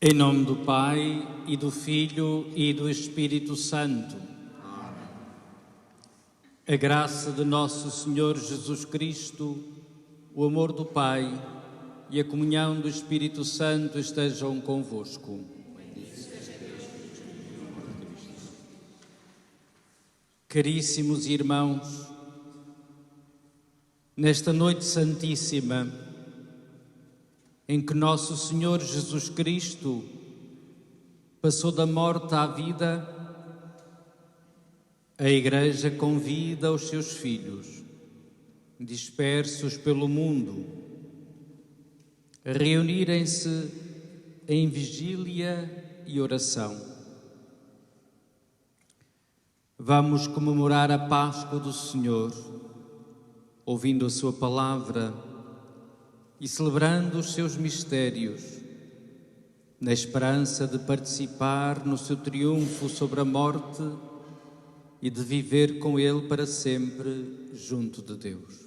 Em nome do Pai, e do Filho, e do Espírito Santo. Amém. A graça de nosso Senhor Jesus Cristo, o amor do Pai e a comunhão do Espírito Santo estejam convosco. Caríssimos irmãos, nesta noite santíssima, em que nosso Senhor Jesus Cristo passou da morte à vida, a Igreja convida os seus filhos, dispersos pelo mundo, a reunirem-se em vigília e oração. Vamos comemorar a Páscoa do Senhor, ouvindo a sua palavra e celebrando os seus mistérios, na esperança de participar no seu triunfo sobre a morte e de viver com Ele para sempre junto de Deus.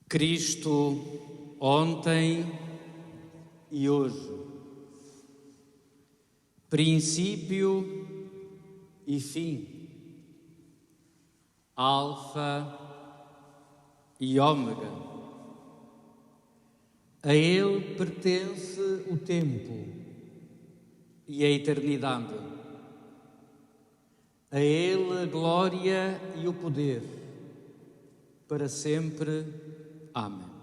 Cristo, ontem e hoje, princípio e fim, Alfa e Ômega. A Ele pertence o tempo e a eternidade. A Ele a glória e o poder, para sempre. Amém.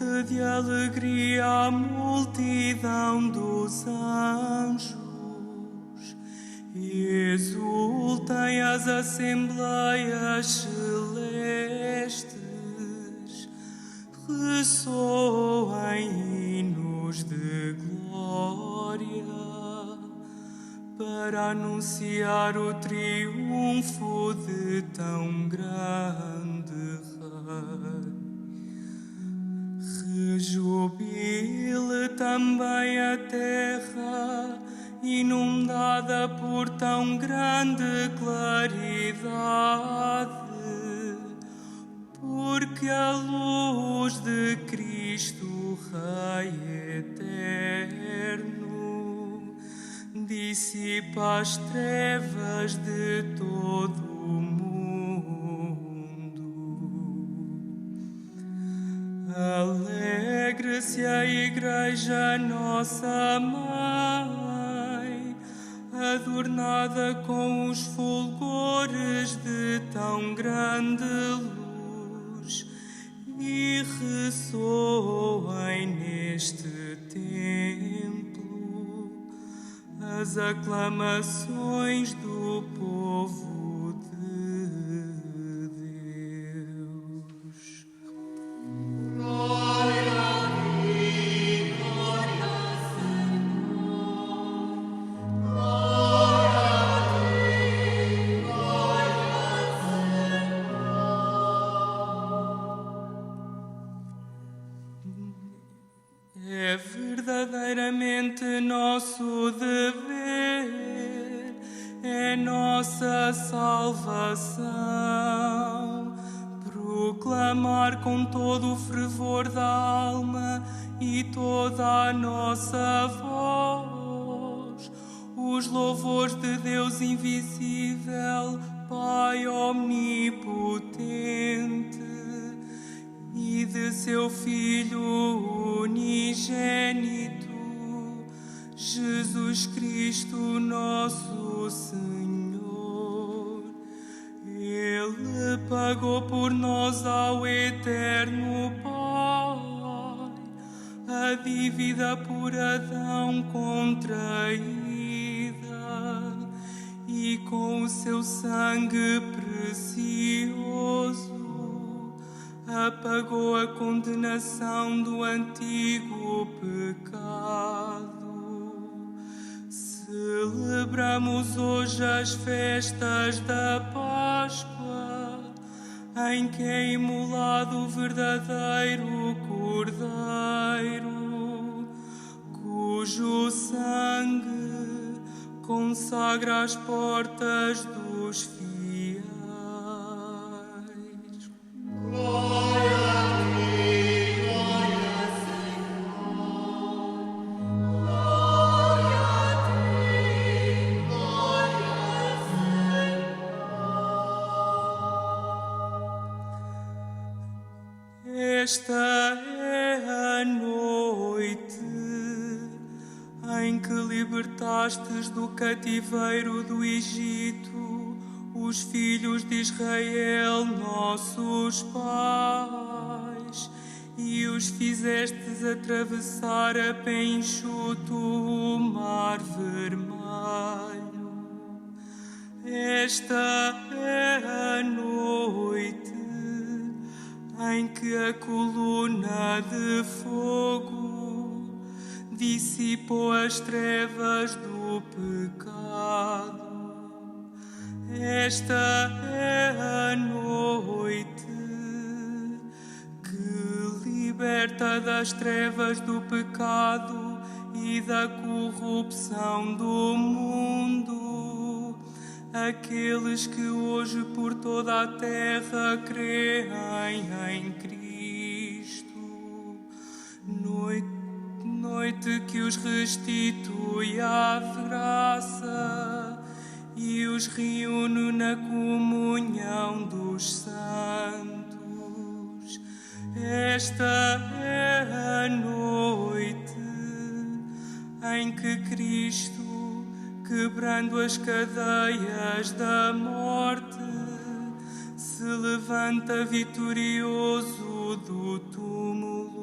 Enche de alegria a multidão dos anjos, exultem as assembleias celestes, ressoem hinos de glória para anunciar o triunfo de tão grande Rei. Rejubile também a terra, inundada por tão grande claridade, porque a luz de Cristo, Rei eterno, dissipa as trevas de todo o mundo. Alegre-se a Igreja, nossa Mãe, adornada com os fulgores de tão grande luz, e ressoem neste templo as aclamações do povo de Deus. Glória a ti, glória ao Senhor. Glória a ti, glória ao Senhor. É verdadeiramente nosso dever, é nossa salvação, proclamar com todo o fervor da alma e toda a nossa voz os louvores de Deus invisível, Pai omnipotente, e de seu Filho unigênito, Jesus Cristo, nosso Senhor. Ele pagou por nós ao eterno Pai a dívida por Adão contraída, e com o seu sangue precioso apagou a condenação do antigo pecado. Celebramos hoje as festas da Páscoa, em que é imolado o verdadeiro Cordeiro, cujo sangue consagra as portas dos fiéis. Glória a ti, glória ao Senhor. Glória a ti, glória ao Senhor. Esta é a noite em que libertastes do cativeiro do Egito os filhos de Israel, nossos pais, e os fizestes atravessar a pé enxuto o mar vermelho. Esta é a noite em que a coluna de fogo dissipou as trevas do pecado. Esta é a noite que liberta das trevas do pecado e da corrupção do mundo aqueles que hoje por toda a terra creem em Cristo. Noite que os restitui à graça e os reúne na comunhão dos santos. Esta é a noite em que Cristo, quebrando as cadeias da morte, se levanta vitorioso do túmulo.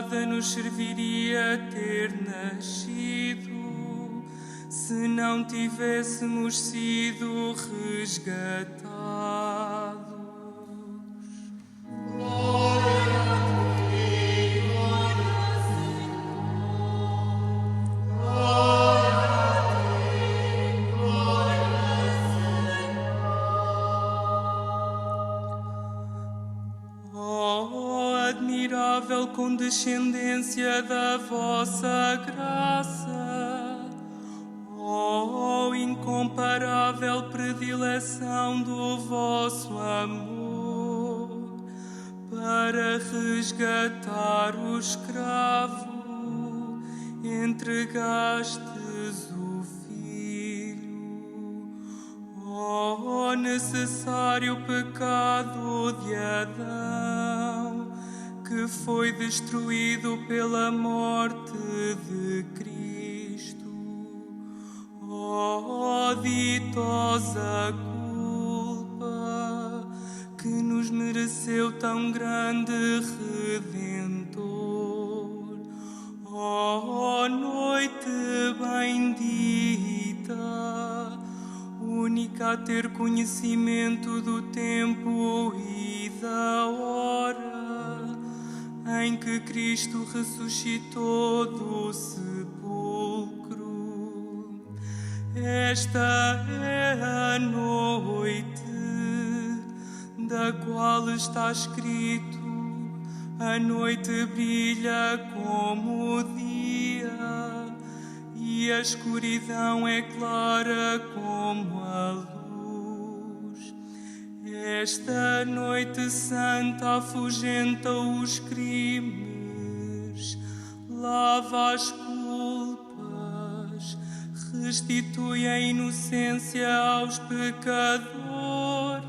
nada nos serviria ter nascido se não tivéssemos sido resgatados. Admirável condescendência da vossa graça, oh, incomparável predileção do vosso amor, para resgatar o escravo, entregastes o filho, oh, necessário pecado de Adão, que foi destruído pela morte de Cristo. Oh, ditosa culpa, que nos mereceu tão grande Redentor. Oh, noite bendita, única a ter conhecimento do tempo e da hora em que Cristo ressuscitou do sepulcro. Esta é a noite da qual está escrito: a noite brilha como o dia e a escuridão é clara como a luz. Esta noite santa afugenta os crimes, lava as culpas, restitui a inocência aos pecadores,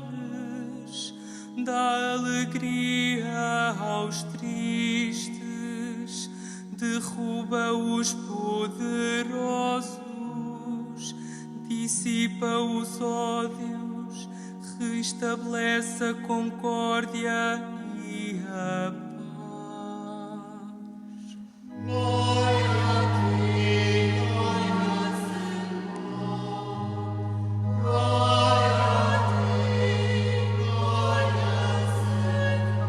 dá alegria aos tristes, derruba os poderosos, dissipa os ódios, restabelece a concórdia e a paz. Glória a ti, glória, Senhor. Glória a ti, glória, Senhor.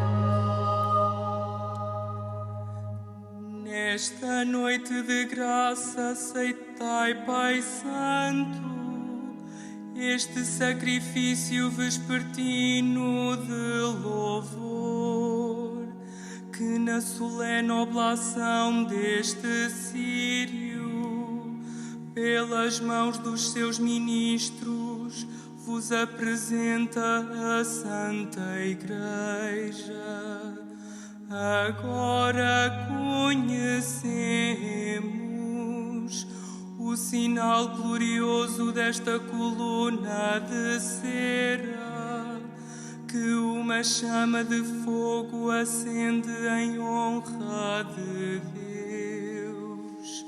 Nesta noite de graça aceitai, Pai Santo, este sacrifício vespertino de louvor, que na solene oblação deste Sírio, pelas mãos dos seus ministros, vos apresenta a Santa Igreja. Agora conhecemos o sinal glorioso desta coluna de cera, que uma chama de fogo acende em honra de Deus.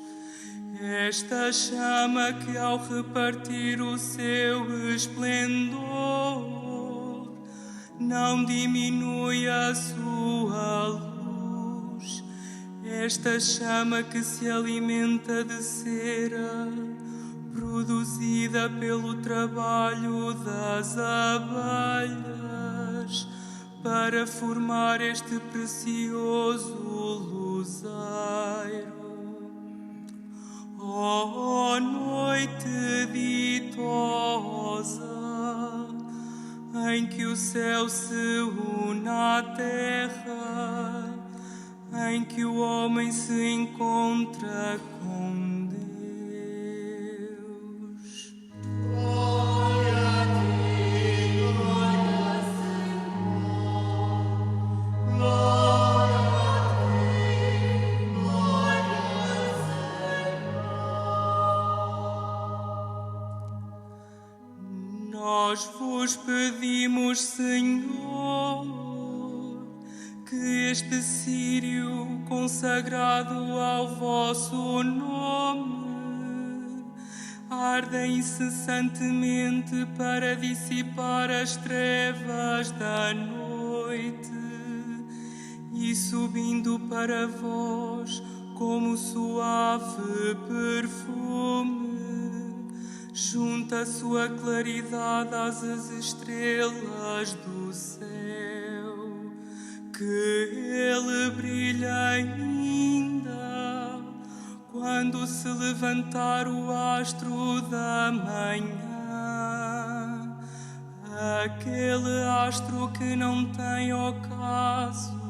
Esta chama que, ao repartir o seu esplendor, não diminui a sua luz. Esta chama que se alimenta de cera, produzida pelo trabalho das abelhas, para formar este precioso luzeiro. Oh, noite ditosa, em que o céu se une à terra, em que o homem se encontra com Deus. Glória a ti, glória, Senhor. Glória a ti, glória, Senhor. Nós vos pedimos, Senhor, que este Sírio consagrado ao vosso nome arda incessantemente para dissipar as trevas da noite e subindo para vós como suave perfume, junta a sua claridade às estrelas do céu, que ele brilha ainda quando se levantar o astro da manhã, aquele astro que não tem ocaso,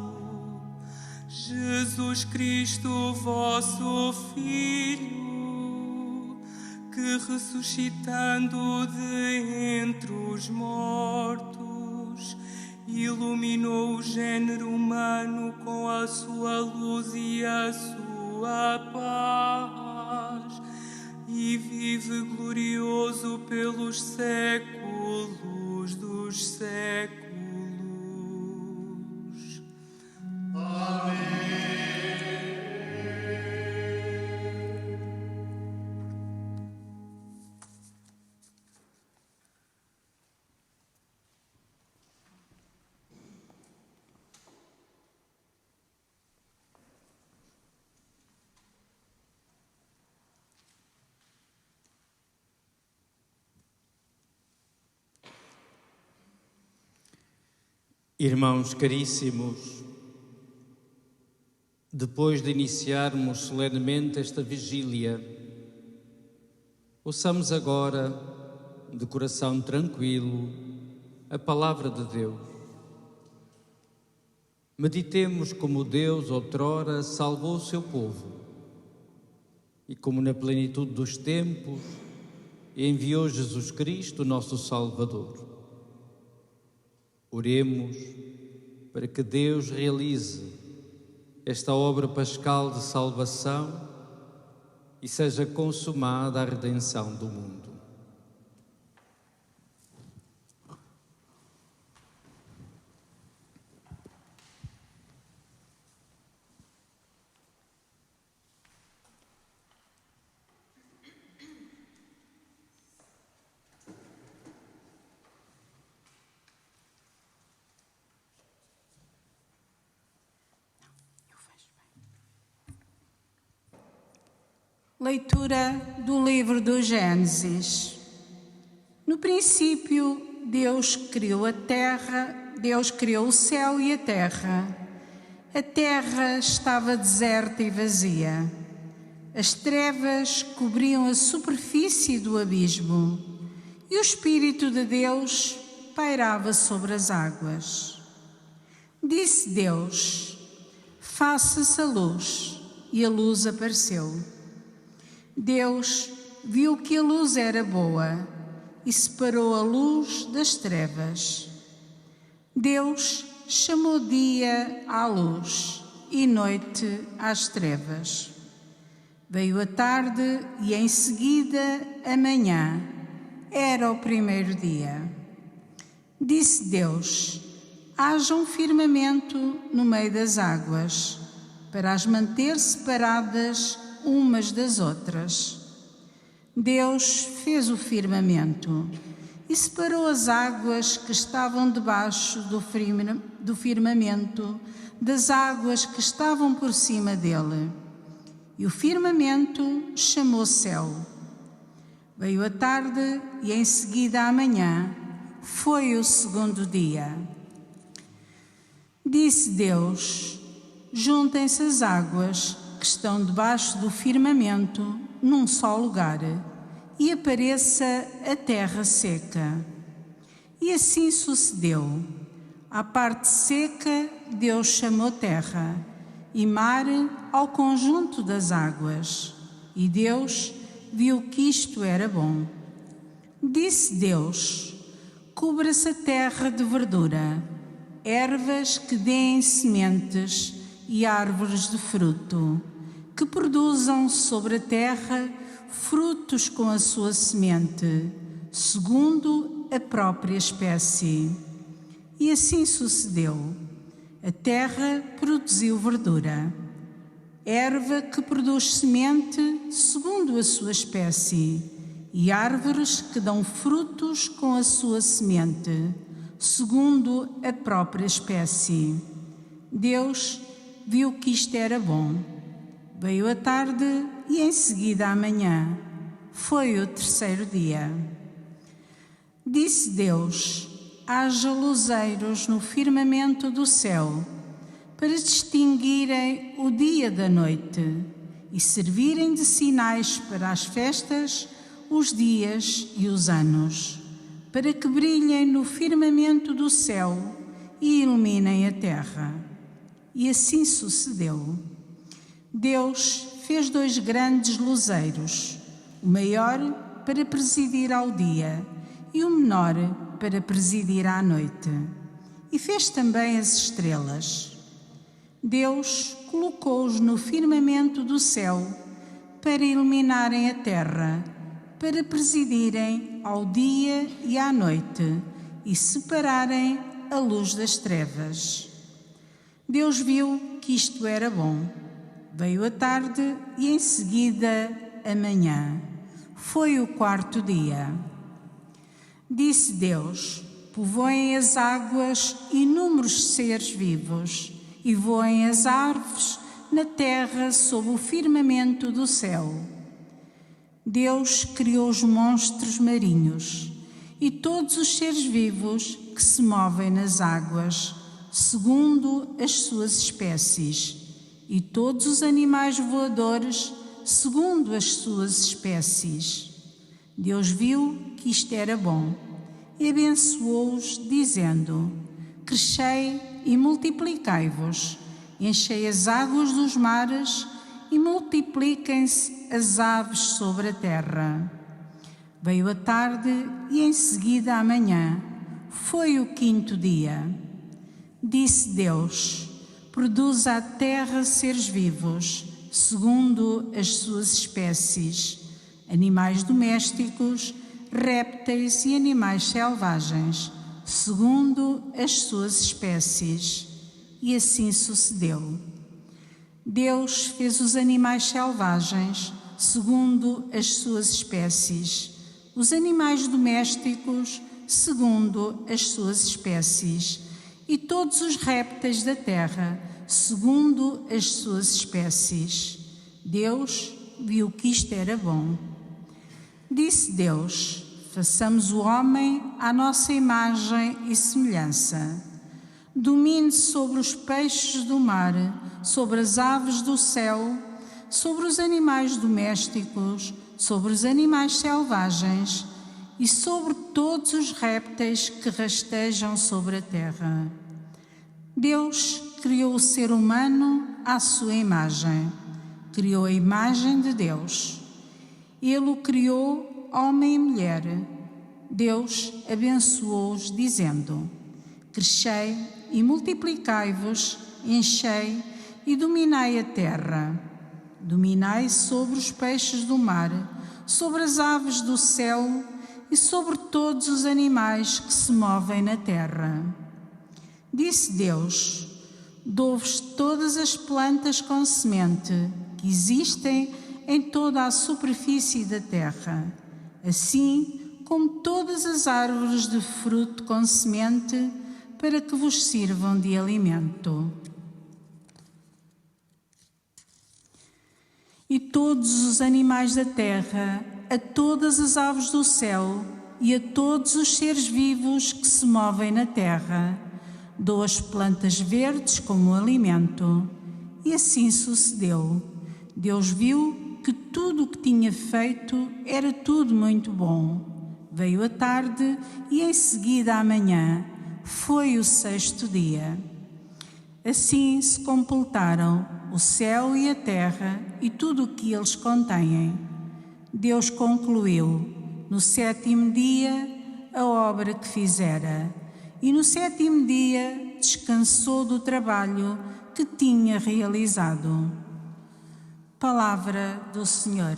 Jesus Cristo, vosso Filho, que ressuscitando de entre os mortos, iluminou o gênero humano com a sua luz e a sua paz, e vive glorioso pelos séculos dos séculos. Amém. Irmãos caríssimos, depois de iniciarmos solenemente esta vigília, ouçamos agora, de coração tranquilo, a palavra de Deus. Meditemos como Deus outrora salvou o seu povo e como na plenitude dos tempos enviou Jesus Cristo, nosso Salvador. Oremos para que Deus realize esta obra pascal de salvação e seja consumada a redenção do mundo. Leitura do livro do Gênesis. No princípio, Deus criou a terra, Deus criou o céu e a terra. A terra estava deserta e vazia. As trevas cobriam a superfície do abismo e o Espírito de Deus pairava sobre as águas. Disse Deus: faça-se a luz, e a luz apareceu. Deus viu que a luz era boa e separou a luz das trevas. Deus chamou dia à luz e noite às trevas. Veio a tarde e em seguida a manhã. Era o primeiro dia. Disse Deus: haja um firmamento no meio das águas, para as manter separadas umas das outras. Deus fez o firmamento e separou as águas que estavam debaixo do firmamento das águas que estavam por cima dele. E o firmamento chamou céu. Veio a tarde e em seguida a manhã. Foi o segundo dia. Disse Deus: juntem-se as águas que estão debaixo do firmamento num só lugar, e apareça a terra seca. E assim sucedeu. À parte seca, Deus chamou terra, e mar ao conjunto das águas. E Deus viu que isto era bom. Disse Deus: cubra-se a terra de verdura, ervas que deem sementes e árvores de fruto, que produzam sobre a terra frutos com a sua semente, segundo a própria espécie. E assim sucedeu. A terra produziu verdura, erva que produz semente segundo a sua espécie, e árvores que dão frutos com a sua semente, segundo a própria espécie. Deus viu que isto era bom. Veio a tarde e em seguida a manhã. Foi o terceiro dia. Disse Deus: haja luzeiros no firmamento do céu, para distinguirem o dia da noite e servirem de sinais para as festas, os dias e os anos, para que brilhem no firmamento do céu e iluminem a terra. E assim sucedeu. Deus fez 2 grandes luzeiros, o maior para presidir ao dia e o menor para presidir à noite. E fez também as estrelas. Deus colocou-os no firmamento do céu para iluminarem a terra, para presidirem ao dia e à noite e separarem a luz das trevas. Deus viu que isto era bom. Veio a tarde e em seguida a manhã. Foi o 4º dia. Disse Deus: povoem as águas inúmeros seres vivos e voem as aves na terra sob o firmamento do céu. Deus criou os monstros marinhos e todos os seres vivos que se movem nas águas, segundo as suas espécies, e todos os animais voadores, segundo as suas espécies. Deus viu que isto era bom e abençoou-os, dizendo: crescei e multiplicai-vos, enchei as águas dos mares e multipliquem-se as aves sobre a terra. Veio a tarde e em seguida a manhã. Foi o 5º dia. Disse Deus: produza a terra seres vivos, segundo as suas espécies, animais domésticos, répteis e animais selvagens, segundo as suas espécies. E assim sucedeu. Deus fez os animais selvagens, segundo as suas espécies, os animais domésticos, segundo as suas espécies, e todos os répteis da terra, segundo as suas espécies. Deus viu que isto era bom. Disse Deus: façamos o homem à nossa imagem e semelhança. Domine sobre os peixes do mar, sobre as aves do céu, sobre os animais domésticos, sobre os animais selvagens e sobre todos os répteis que rastejam sobre a terra. Deus criou o ser humano à sua imagem. Criou a imagem de Deus. Ele o criou, homem e mulher. Deus abençoou-os, dizendo: crescei e multiplicai-vos, enchei e dominai a terra. Dominai sobre os peixes do mar, sobre as aves do céu e sobre todos os animais que se movem na terra. Disse Deus: dou-vos todas as plantas com semente que existem em toda a superfície da terra, assim como todas as árvores de fruto com semente, para que vos sirvam de alimento. E todos os animais da terra, a todas as aves do céu e a todos os seres vivos que se movem na terra, dou as plantas verdes como alimento. E assim sucedeu. Deus viu que tudo o que tinha feito era tudo muito bom. Veio a tarde e em seguida a manhã. Foi o 6º dia. Assim se completaram o céu e a terra e tudo o que eles contêm. Deus concluiu no 7º dia a obra que fizera, e no 7º dia descansou do trabalho que tinha realizado. Palavra do Senhor.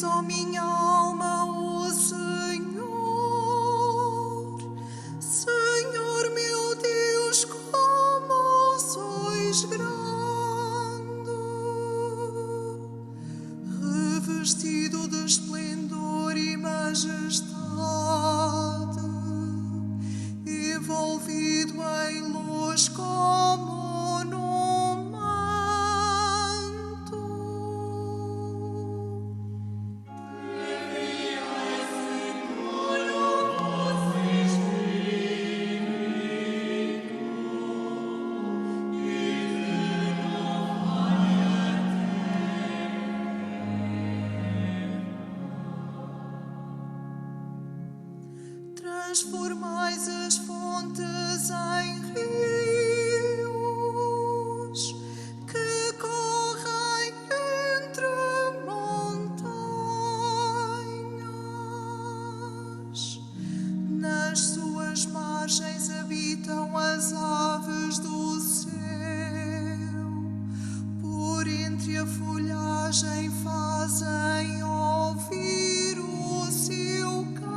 ó minha alma, o Senhor. Senhor meu Deus, como sois grande, revestido de esplendor e majestade, envolvido em luz como num manto. Transformais as fontes em rios que correm entre montanhas. Nas suas margens habitam as aves do céu. Por entre a folhagem fazem ouvir o seu canto.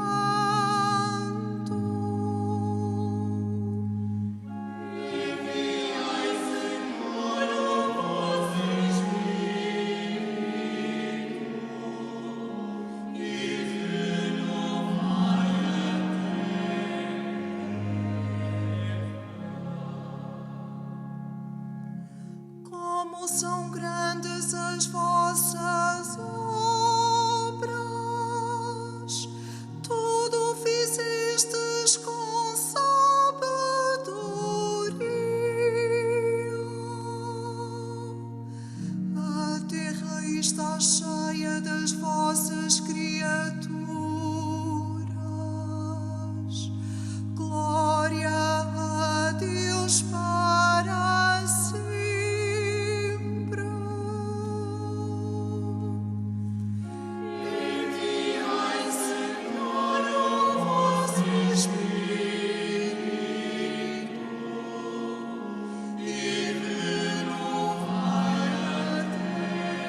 Como são grandes as vossas obras, tudo fizestes com sabedoria. A terra está cheia das vossas criaturas. Glória a Deus para sempre. Enviai, Senhor, o vosso Espírito e renovai a terra.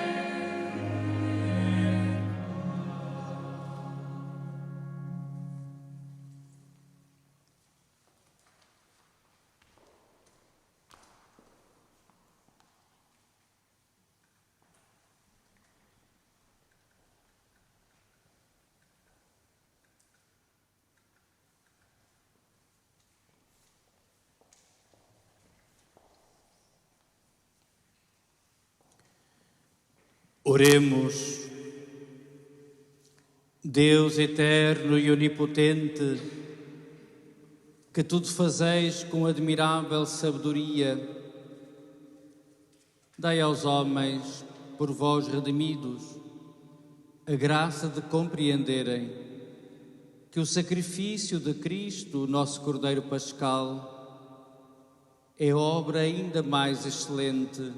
Oremos. Deus eterno e onipotente, que tudo fazeis com admirável sabedoria, dai aos homens, por vós redimidos, a graça de compreenderem que o sacrifício de Cristo, nosso Cordeiro Pascal, é obra ainda mais excelente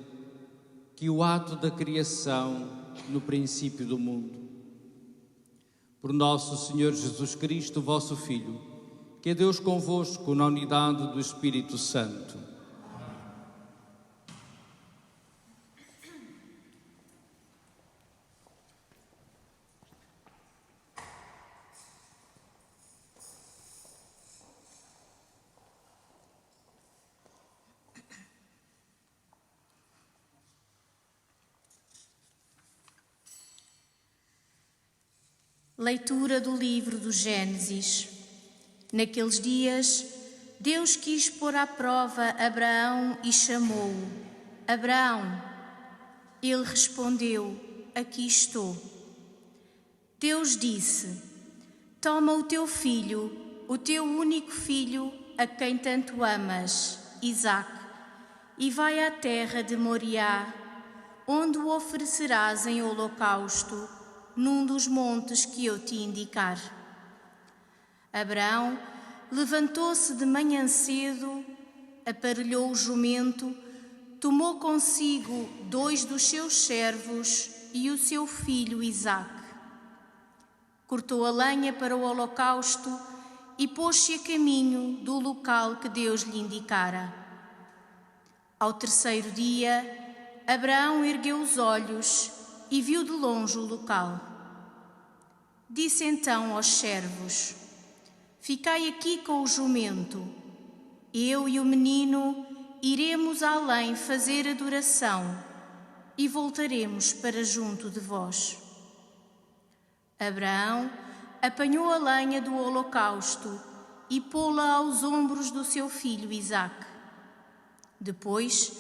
que o ato da criação no princípio do mundo. Por nosso Senhor Jesus Cristo, vosso Filho, que é Deus convosco na unidade do Espírito Santo. Leitura do livro do Gênesis. Naqueles dias, Deus quis pôr à prova Abraão e chamou-o. Abraão. Ele respondeu: Aqui estou. Deus disse: Toma o teu filho, o teu único filho, a quem tanto amas, Isaque, e vai à terra de Moriá, onde o oferecerás em holocausto, num dos montes que eu te indicar. Abraão levantou-se de manhã cedo, aparelhou o jumento, tomou consigo 2 dos seus servos e o seu filho Isaque. Cortou a lenha para o holocausto e pôs-se a caminho do local que Deus lhe indicara. Ao terceiro dia, Abraão ergueu os olhos e viu de longe o local. Disse então aos servos: Ficai aqui com o jumento. Eu e o menino iremos além fazer adoração e voltaremos para junto de vós. Abraão apanhou a lenha do holocausto e pô-la aos ombros do seu filho Isaque. Depois,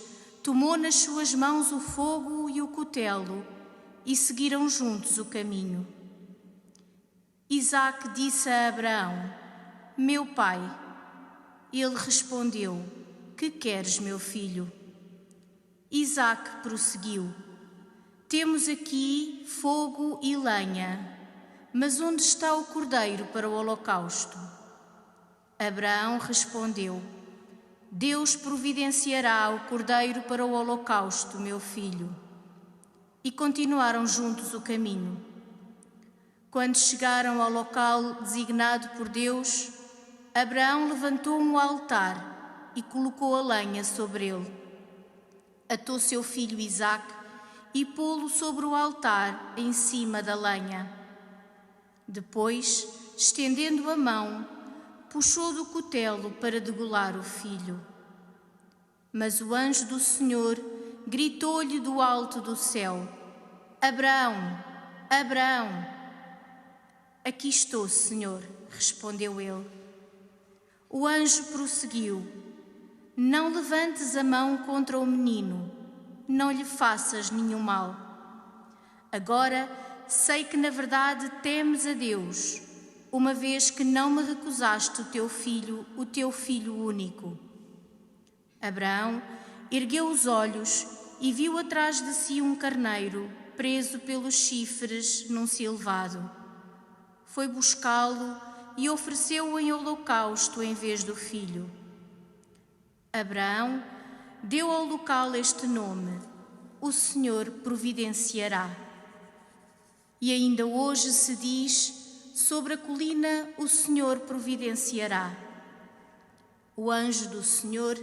tomou nas suas mãos o fogo e o cutelo e seguiram juntos o caminho. Isaque disse a Abraão: Meu pai. Ele respondeu: Que queres, meu filho? Isaque prosseguiu: Temos aqui fogo e lenha, mas onde está o cordeiro para o holocausto? Abraão respondeu: Deus providenciará o cordeiro para o holocausto, meu filho. E continuaram juntos o caminho. Quando chegaram ao local designado por Deus, Abraão levantou um altar e colocou a lenha sobre ele. Atou seu filho Isaque e pô-lo sobre o altar em cima da lenha. Depois, estendendo a mão, puxou do cutelo para degolar o filho. Mas o anjo do Senhor gritou-lhe do alto do céu: Abraão, Abraão! Aqui estou, Senhor, respondeu ele. O anjo prosseguiu: Não levantes a mão contra o menino, não lhe faças nenhum mal. Agora sei que na verdade temes a Deus, uma vez que não me recusaste o teu filho único. Abraão ergueu os olhos e viu atrás de si um carneiro preso pelos chifres num silvado. Foi buscá-lo e ofereceu-o em holocausto em vez do filho. Abraão deu ao local este nome: O Senhor providenciará. E ainda hoje se diz: sobre a colina o Senhor providenciará. O anjo do Senhor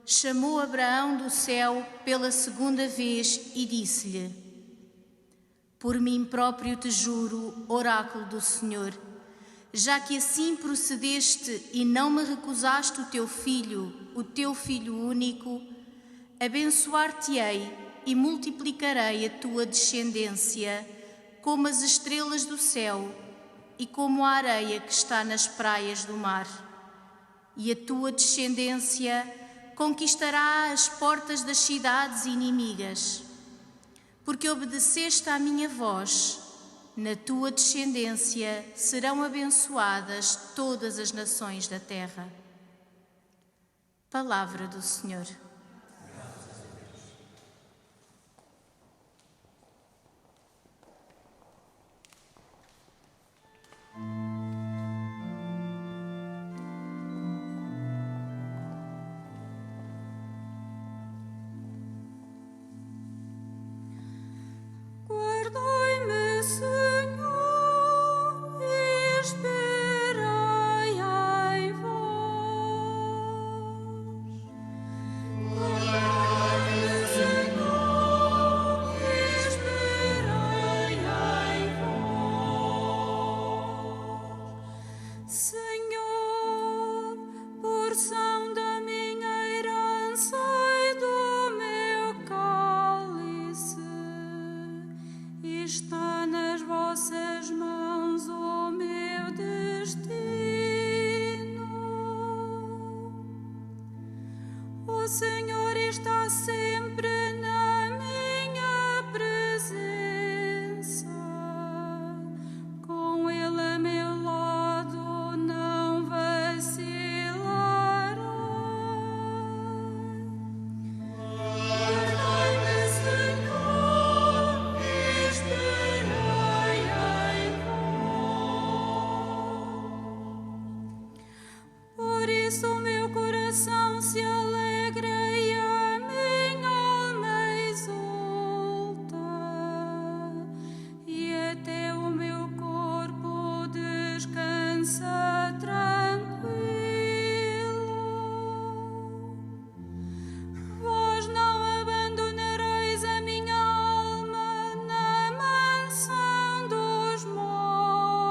chamou Abraão do céu pela segunda vez e disse-lhe: Por mim próprio te juro, oráculo do Senhor, já que assim procedeste e não me recusaste o teu filho único, abençoar-te-ei e multiplicarei a tua descendência como as estrelas do céu e como a areia que está nas praias do mar. E a tua descendência conquistará as portas das cidades inimigas. Porque obedeceste à minha voz, na tua descendência serão abençoadas todas as nações da terra. Palavra do Senhor. Guardai-me, Senhor, e esperai em vós. Guardai-me, Senhor, e esperai em vós. Senhor, porção da minha herança e do meu cálice, está nas vossas mãos o meu destino. O Senhor está sempre na minha presença, com Ele a meu lado não vacilará. Guardai-me, Senhor, e esperai em vós. Por isso o meu coração se alegra e a minha alma exulta, e até o meu corpo descansa tranquilo. Vós não abandonareis a minha alma na mansão dos mortos.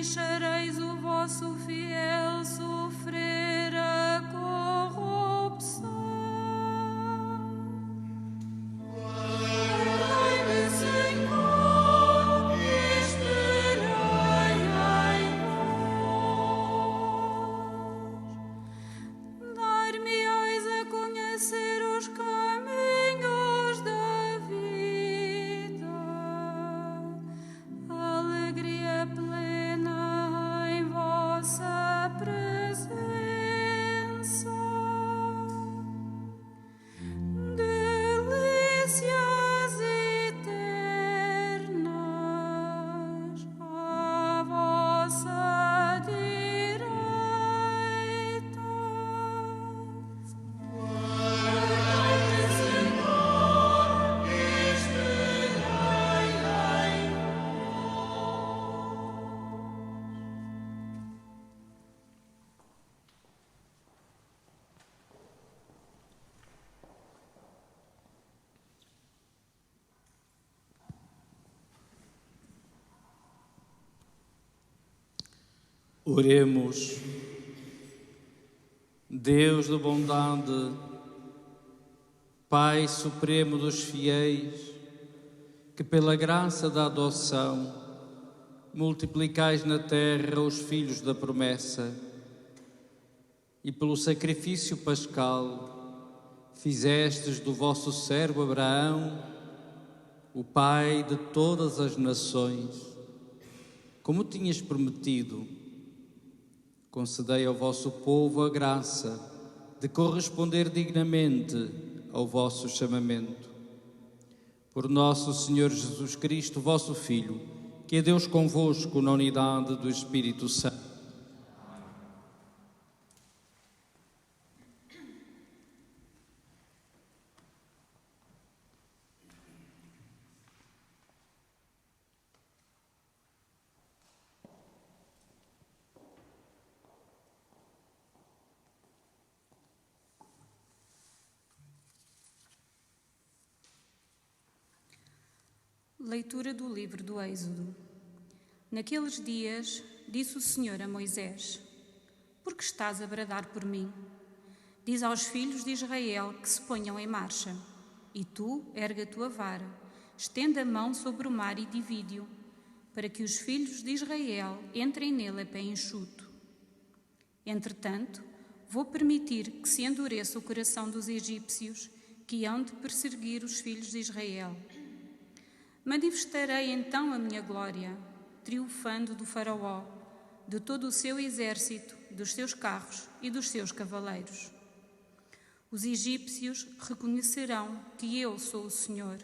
deixareis o vosso fiel sofrer a corrupção. Guardai-me, Senhor, e esperai em vós. Dar-me-eis a conhecer os caminhos da vida, alegria plena em vossa presença. Delícias eternas à vossa direita. Guardai-me, Senhor, e esperai em Oremos. Deus de bondade, Pai supremo dos fiéis, que pela graça da adoção multiplicais na terra os filhos da promessa e pelo sacrifício pascal fizestes do vosso servo Abraão o pai de todas as nações, como tinhas prometido. Concedei ao vosso povo a graça de corresponder dignamente ao vosso chamamento. Por nosso Senhor Jesus Cristo, vosso Filho, que é Deus convosco na unidade do Espírito Santo. Leitura do livro do Êxodo. Naqueles dias, disse o Senhor a Moisés: Por que estás a bradar por mim? Diz aos filhos de Israel que se ponham em marcha. E tu, ergue a tua vara, estende a mão sobre o mar e divide-o, para que os filhos de Israel entrem nele a pé enxuto. Entretanto, vou permitir que se endureça o coração dos egípcios, que hão de perseguir os filhos de Israel. Manifestarei então a minha glória, triunfando do faraó, de todo o seu exército, dos seus carros e dos seus cavaleiros. Os egípcios reconhecerão que eu sou o Senhor,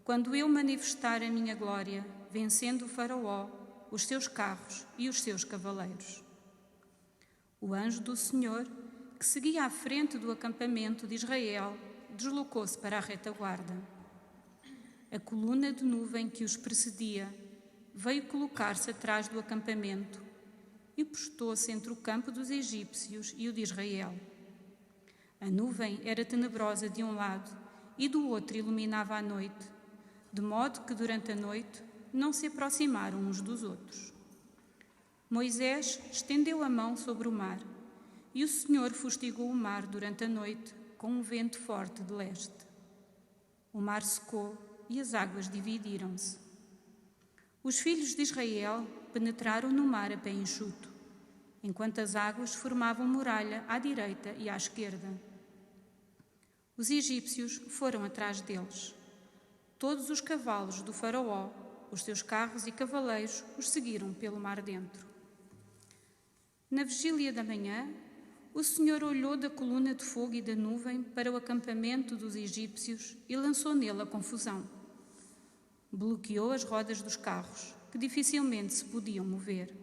quando eu manifestar a minha glória, vencendo o faraó, os seus carros e os seus cavaleiros. O anjo do Senhor, que seguia à frente do acampamento de Israel, deslocou-se para a retaguarda. A coluna de nuvem que os precedia veio colocar-se atrás do acampamento e postou-se entre o campo dos egípcios e o de Israel. A nuvem era tenebrosa de um lado e do outro iluminava a noite, de modo que durante a noite não se aproximaram uns dos outros. Moisés estendeu a mão sobre o mar e o Senhor fustigou o mar durante a noite com um vento forte de leste. O mar secou e as águas dividiram-se. Os filhos de Israel penetraram no mar a pé enxuto, enquanto as águas formavam muralha à direita e à esquerda. Os egípcios foram atrás deles. Todos os cavalos do faraó, os seus carros e cavaleiros, os seguiram pelo mar dentro. Na vigília da manhã, o Senhor olhou da coluna de fogo e da nuvem para o acampamento dos egípcios e lançou nele a confusão. Bloqueou as rodas dos carros, que dificilmente se podiam mover.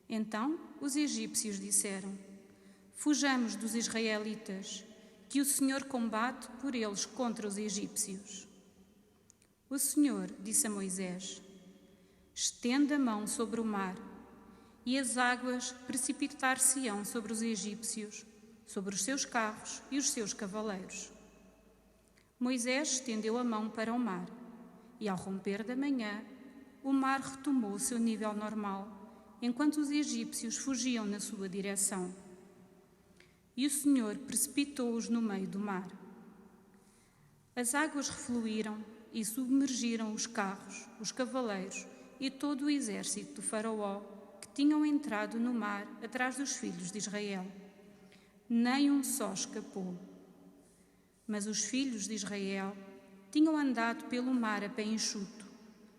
Então os egípcios disseram: Fujamos dos israelitas, que o Senhor combate por eles contra os egípcios. O Senhor disse a Moisés: Estenda a mão sobre o mar, e as águas precipitar-se-ão sobre os egípcios, sobre os seus carros e os seus cavaleiros. Moisés estendeu a mão para o mar, e ao romper da manhã, o mar retomou o seu nível normal, enquanto os egípcios fugiam na sua direção. E o Senhor precipitou-os no meio do mar. As águas refluíram e submergiram os carros, os cavaleiros e todo o exército do Faraó, que tinham entrado no mar atrás dos filhos de Israel. Nem um só escapou. Mas os filhos de Israel tinham andado pelo mar a pé enxuto,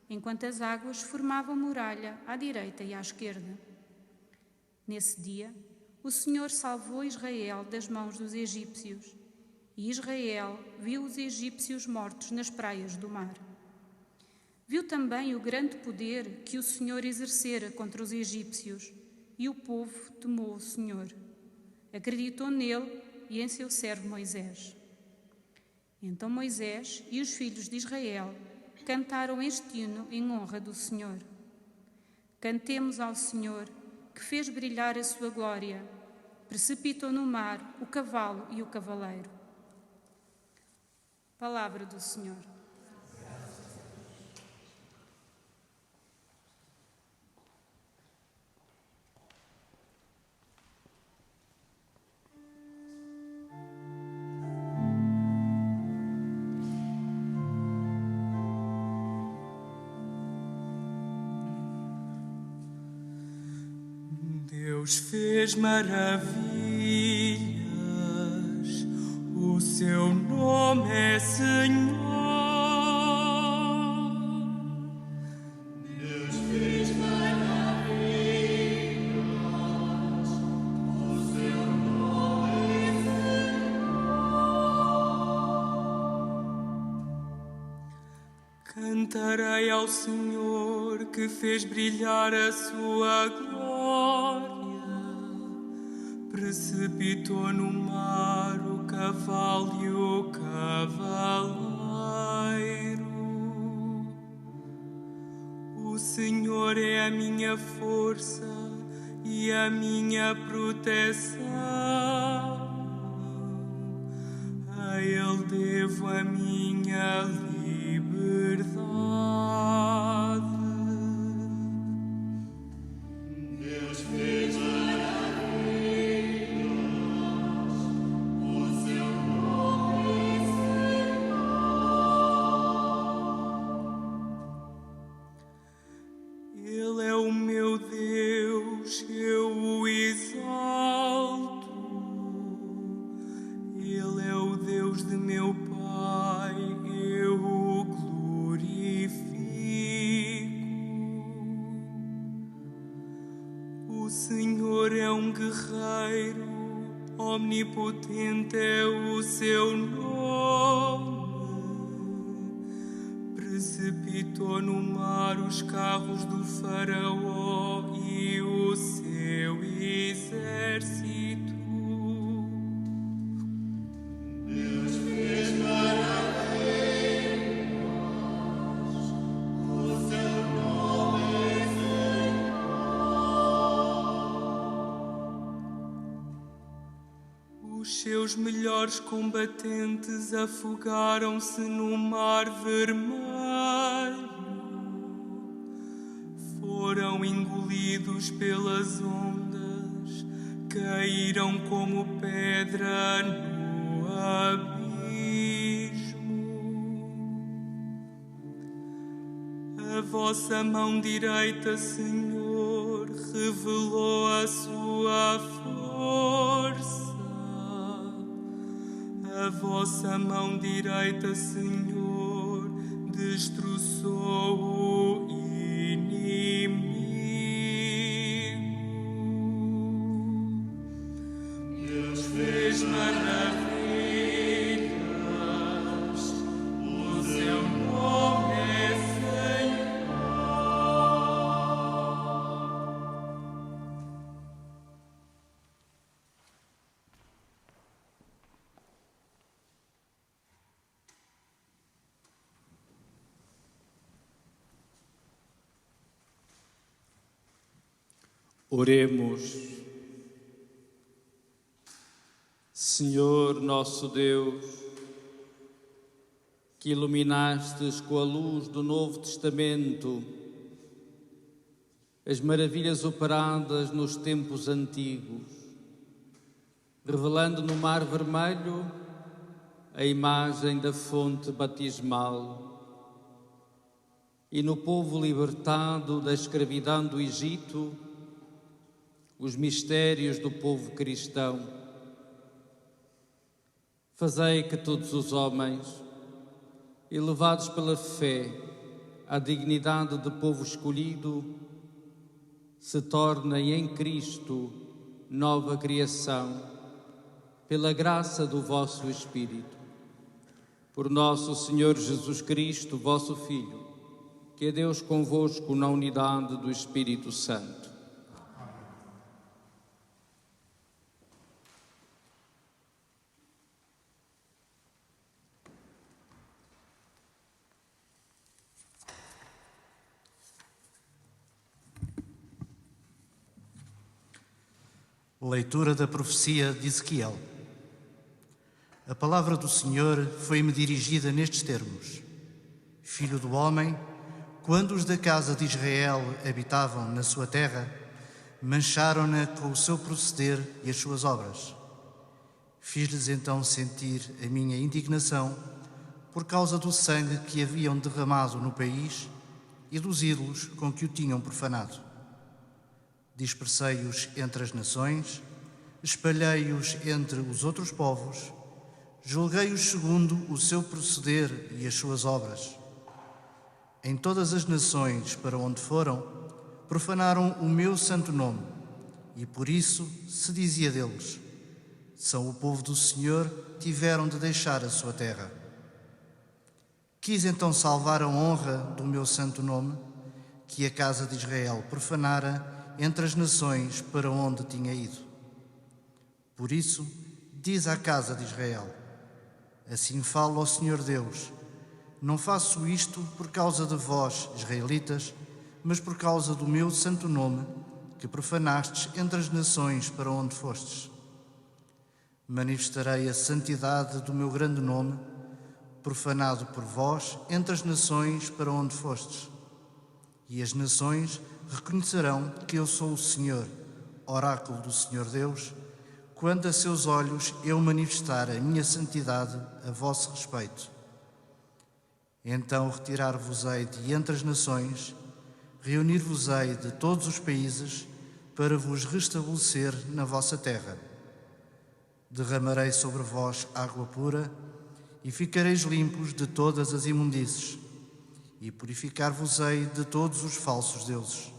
enquanto as águas formavam muralha à direita e à esquerda. Nesse dia, o Senhor salvou Israel das mãos dos egípcios, e Israel viu os egípcios mortos nas praias do mar. Viu também o grande poder que o Senhor exercera contra os egípcios, e o povo temou o Senhor. Acreditou nele e em seu servo Moisés. Então Moisés e os filhos de Israel cantaram este hino em honra do Senhor. Cantemos ao Senhor, que fez brilhar a sua glória, precipitou no mar o cavalo e o cavaleiro. Palavra do Senhor. Deus fez maravilhas, o seu nome é Senhor. Deus fez maravilhas, o seu nome é Senhor. Cantarei ao Senhor que fez brilhar a sua glória. Precipitou no mar o cavalo e o cavaleiro. O Senhor é a minha força e a minha proteção. A Ele devo a minha liberdade. Deus fez omnipotente é o seu nome. Precipitou no mar os carros do Faraó e o seu exército. Deus fez maravilhas, o seu nome é Senhor. Os seus melhores combatentes afogaram-se no mar vermelho. Foram engolidos pelas ondas, caíram como pedra no abismo. A vossa mão direita, Senhor, revelou a sua força. A vossa mão direita, Senhor, destroçou o inimigo. Deus fez maravilhas, o seu nome é Senhor. Oremos. Senhor nosso Deus, que iluminastes com a luz do Novo Testamento as maravilhas operadas nos tempos antigos, revelando no Mar Vermelho a imagem da fonte batismal e no povo libertado da escravidão do Egito, os mistérios do povo cristão. Fazei que todos os homens, elevados pela fé à dignidade de povo escolhido, se tornem em Cristo nova criação, pela graça do vosso Espírito. Por nosso Senhor Jesus Cristo, vosso Filho, que é Deus convosco na unidade do Espírito Santo. Leitura da profecia de Ezequiel. A palavra do Senhor foi-me dirigida nestes termos: Filho do homem, quando os da casa de Israel habitavam na sua terra, mancharam-na com o seu proceder e as suas obras. Fiz-lhes então sentir a minha indignação por causa do sangue que haviam derramado no país e dos ídolos com que o tinham profanado. Dispersei-os entre as nações, espalhei-os entre os outros povos, julguei-os segundo o seu proceder e as suas obras. Em todas as nações para onde foram, profanaram o meu santo nome, e por isso se dizia deles: são o povo do Senhor, tiveram de deixar a sua terra. Quis então salvar a honra do meu santo nome, que a casa de Israel profanara entre as nações para onde tinha ido. Por isso, diz à casa de Israel: assim falo ao Senhor Deus: não faço isto por causa de vós, israelitas, mas por causa do meu santo nome, que profanastes entre as nações para onde fostes. Manifestarei a santidade do meu grande nome, profanado por vós entre as nações para onde fostes. E as nações reconhecerão que eu sou o Senhor, oráculo do Senhor Deus, quando a seus olhos eu manifestar a minha santidade a vosso respeito. Então retirar-vos-ei de entre as nações, reunir-vos-ei de todos os países, para vos restabelecer na vossa terra. Derramarei sobre vós água pura, e ficareis limpos de todas as imundícies, e purificar-vos-ei de todos os falsos deuses.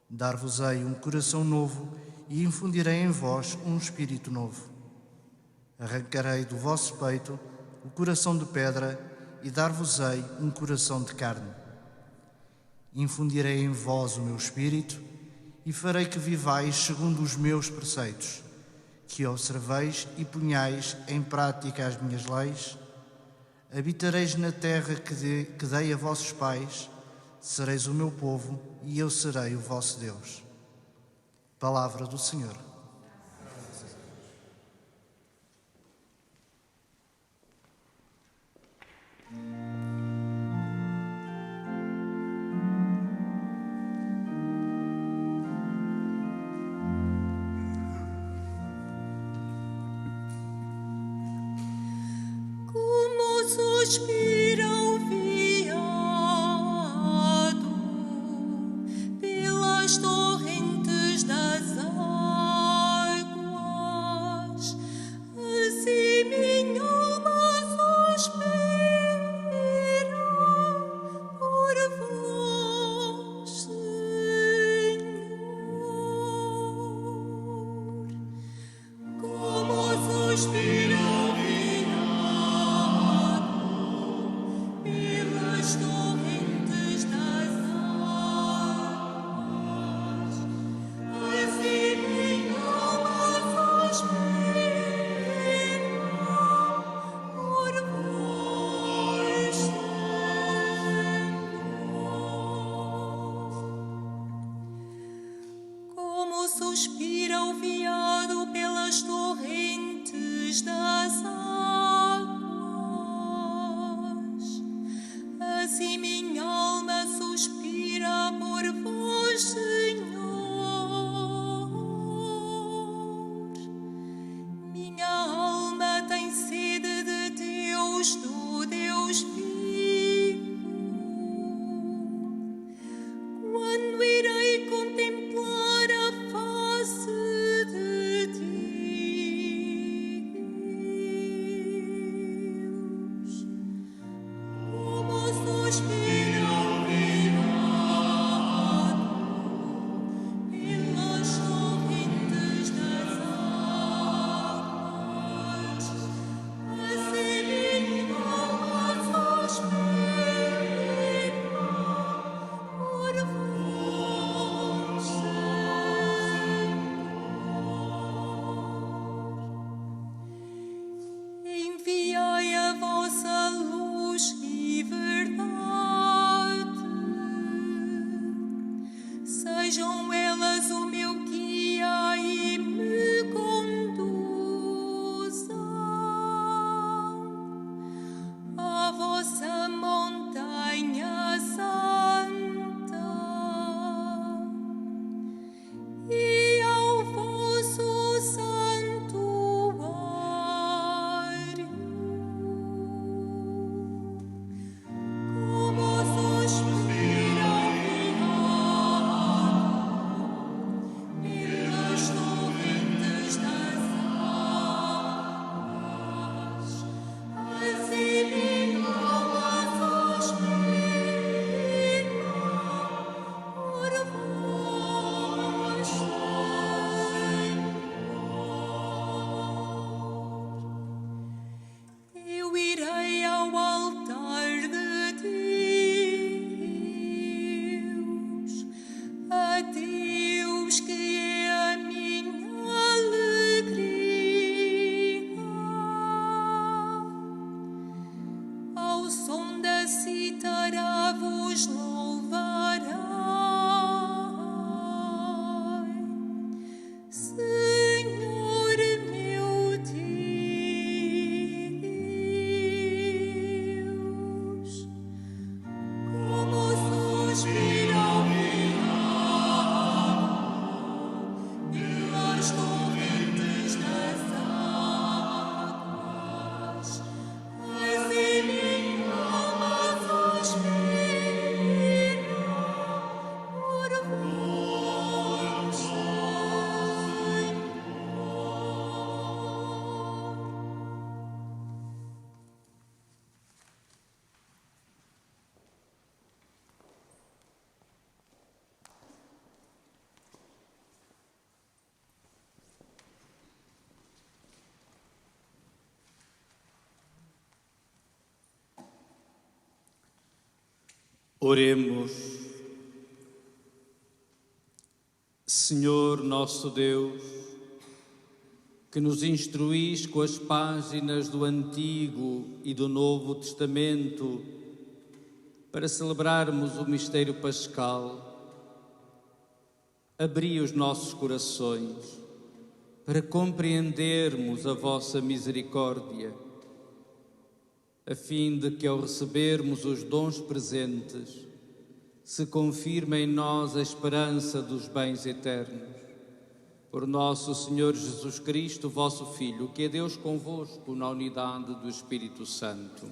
Dar-vos-ei um coração novo, e infundirei em vós um espírito novo. Arrancarei do vosso peito o coração de pedra, e dar-vos-ei um coração de carne. Infundirei em vós o meu espírito, e farei que vivais segundo os meus preceitos, que observeis e ponhais em prática as minhas leis. Habitareis na terra que dei a vossos pais, sereis o meu povo, e eu serei o vosso Deus. Palavra do Senhor. Suspira o veado pelas torrentes das águas, assim minha alma suspira por vós, Senhor, como suspira o pelas torrentes das águas, assim minha alma suspira por vós, Senhor. Como suspira o veado pelas torrentes das águas, assim minha alma suspira por vós, Oremos. Senhor nosso Deus, que nos instruís com as páginas do Antigo e do Novo Testamento para celebrarmos o mistério pascal, abri os nossos corações para compreendermos a vossa misericórdia, a fim de que, ao recebermos os dons presentes, se confirme em nós a esperança dos bens eternos. Por nosso Senhor Jesus Cristo, vosso Filho, que é Deus convosco na unidade do Espírito Santo.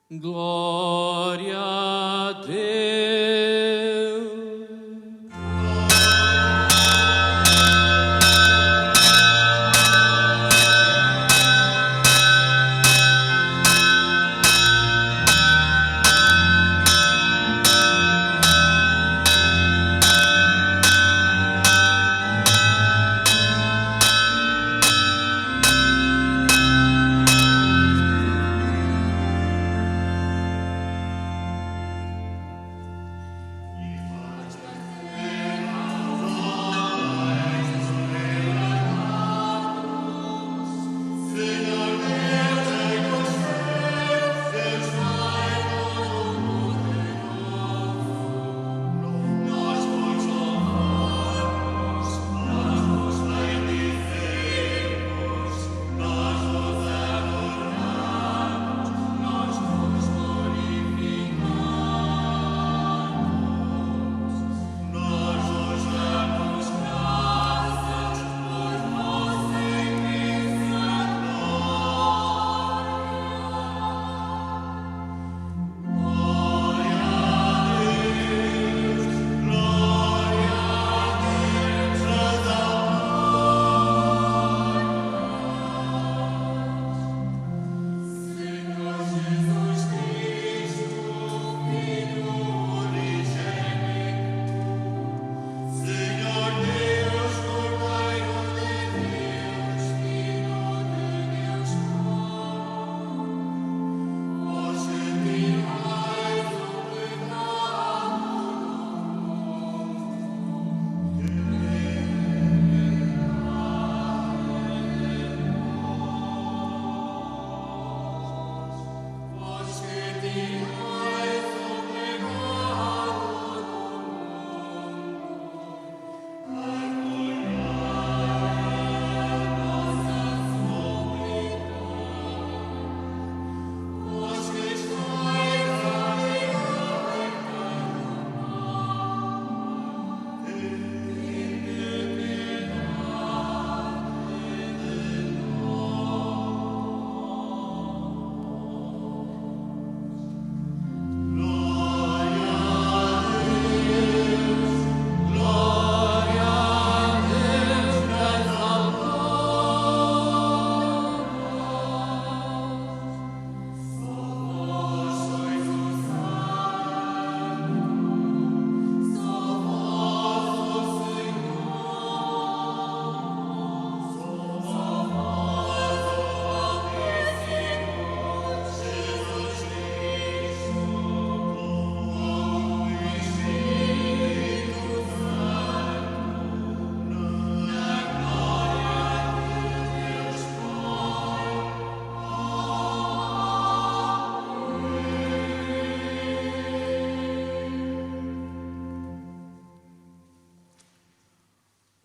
Glória a Deus.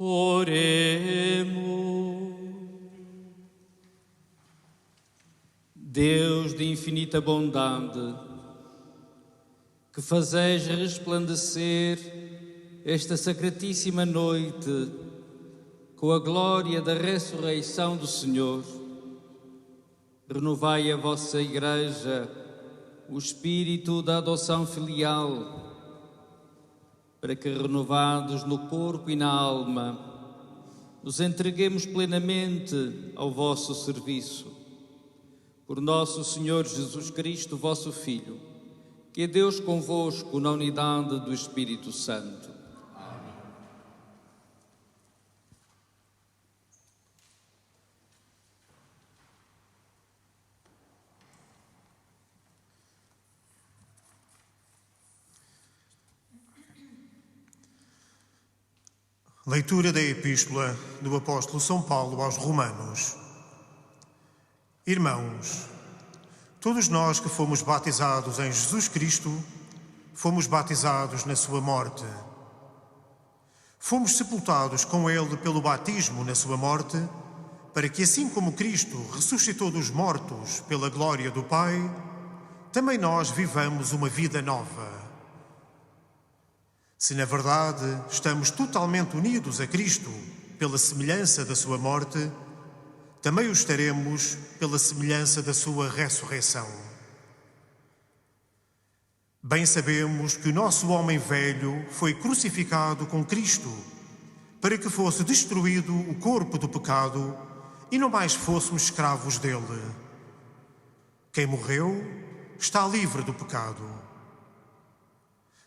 Oremos. Deus de infinita bondade, que fazeis resplandecer esta sacratíssima noite com a glória da ressurreição do Senhor, renovai a vossa Igreja o espírito da adoção filial, para que, renovados no corpo e na alma, nos entreguemos plenamente ao vosso serviço, Por nosso Senhor Jesus Cristo, vosso Filho, que é Deus convosco na unidade do Espírito Santo. Leitura da Epístola do Apóstolo São Paulo aos Romanos. Irmãos, todos nós que fomos batizados em Jesus Cristo, fomos batizados na sua morte. Fomos sepultados com Ele pelo batismo na sua morte, para que assim como Cristo ressuscitou dos mortos pela glória do Pai, também nós vivamos uma vida nova. Se na verdade estamos totalmente unidos a Cristo pela semelhança da sua morte, também o estaremos pela semelhança da sua ressurreição. Bem sabemos que o nosso homem velho foi crucificado com Cristo, para que fosse destruído o corpo do pecado e não mais fôssemos escravos dele. Quem morreu está livre do pecado.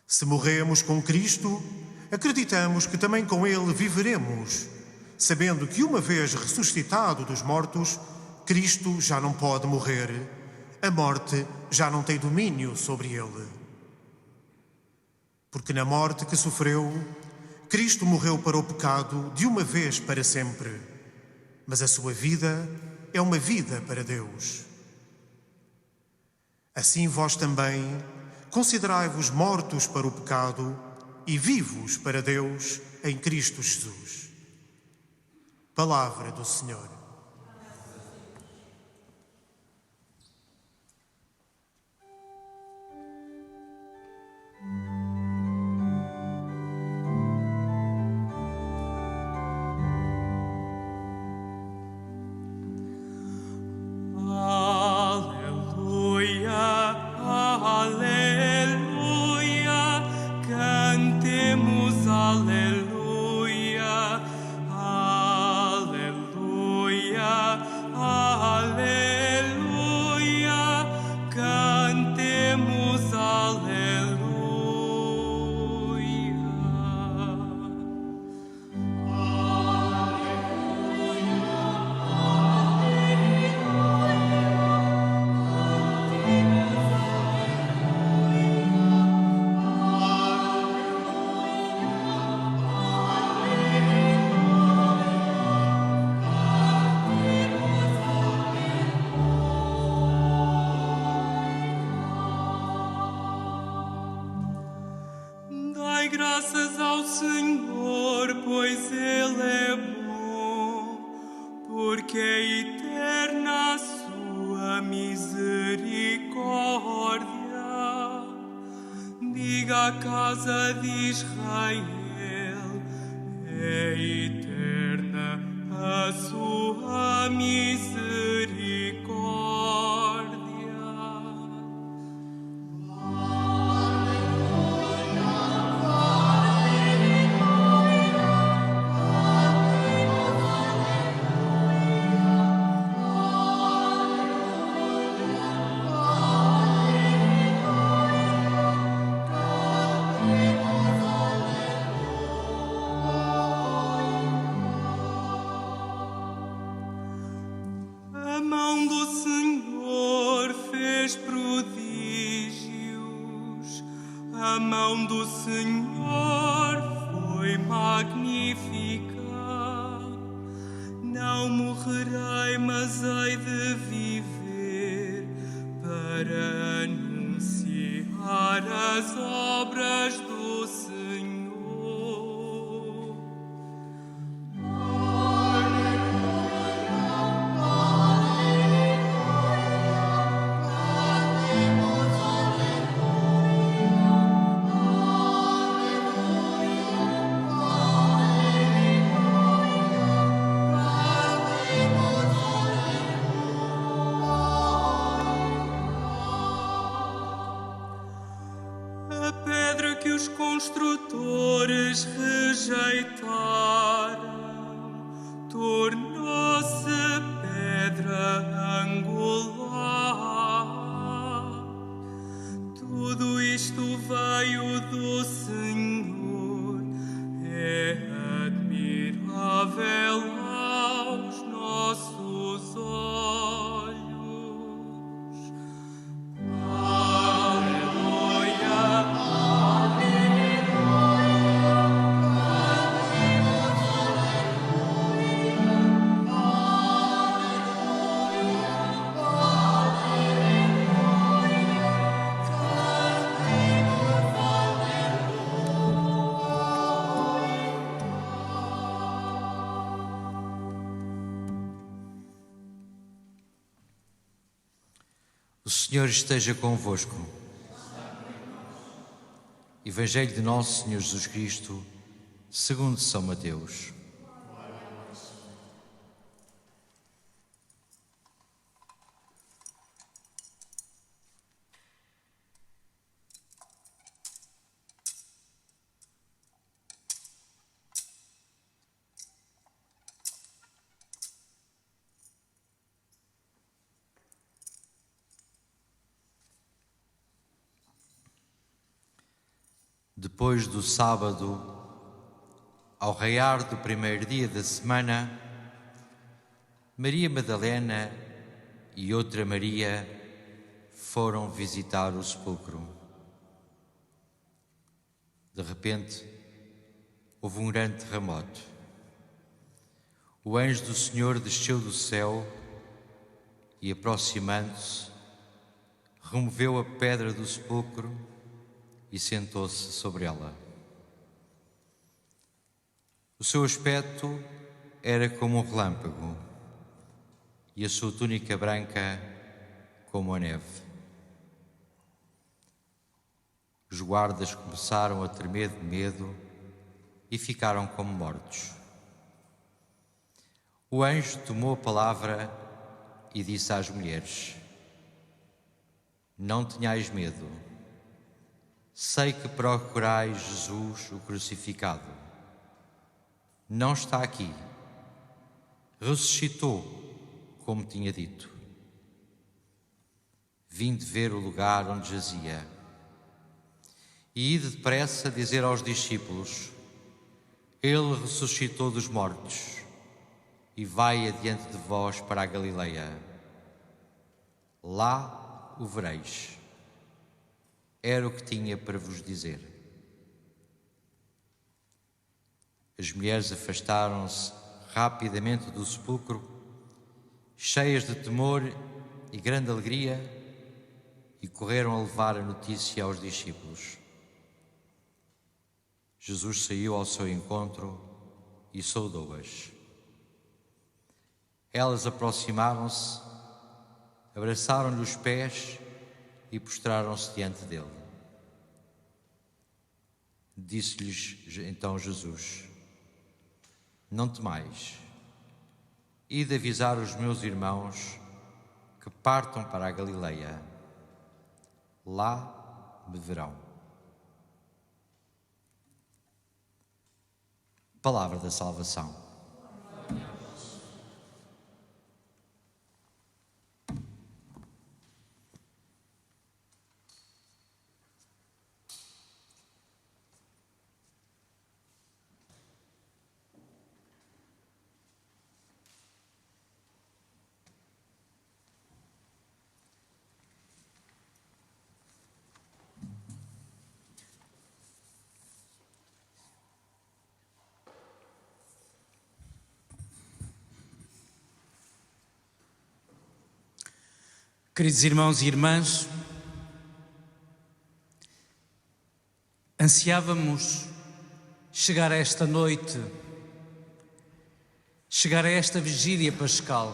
Se morremos com Cristo, acreditamos que também com Ele viveremos, sabendo que uma vez ressuscitado dos mortos, Cristo já não pode morrer, a morte já não tem domínio sobre Ele. Porque na morte que sofreu, Cristo morreu para o pecado de uma vez para sempre, mas a sua vida é uma vida para Deus. Assim vós também considerai-vos mortos para o pecado e vivos para Deus em Cristo Jesus. Palavra do Senhor. Graças ao Senhor, pois Ele é bom, porque é eterna a sua misericórdia. Diga a casa de Israel, é eterna a sua misericórdia. A mão do Senhor fez prodígios, a mão do Senhor foi magnífica. Não morrerei, mas hei de viver para anunciar as obras do Senhor. A pedra que os construtores rejeitaram tornou-se pedra angular. Tudo isto veio do Senhor, é admirável aos nossos olhos. O Senhor esteja convosco. Evangelho de Nosso Senhor Jesus Cristo, segundo São Mateus. Depois do sábado, ao raiar do primeiro dia da semana, Maria Madalena e outra Maria foram visitar o sepulcro. De repente, houve um grande terremoto. O anjo do Senhor desceu do céu e, aproximando-se, removeu a pedra do sepulcro e sentou-se sobre ela. O seu aspecto era como um relâmpago e a sua túnica branca como a neve. Os guardas começaram a tremer de medo e ficaram como mortos. O anjo tomou a palavra e disse às mulheres: Não tenhais medo. Sei que procurais Jesus, o crucificado. Não está aqui. Ressuscitou, como tinha dito. Vim de ver o lugar onde jazia. E ide depressa dizer aos discípulos: Ele ressuscitou dos mortos e vai adiante de vós para a Galileia. Lá o vereis. Era o que tinha para vos dizer. As mulheres afastaram-se rapidamente do sepulcro, cheias de temor e grande alegria, e correram a levar a notícia aos discípulos. Jesus saiu ao seu encontro e saudou-as. Elas aproximaram-se, abraçaram-lhe os pés e prostraram-se diante dele. Disse-lhes então Jesus: Não temais, ide avisar os meus irmãos que partam para a Galileia. Lá me verão. Palavra da salvação. Queridos irmãos e irmãs, ansiávamos chegar a esta noite, chegar a esta vigília pascal,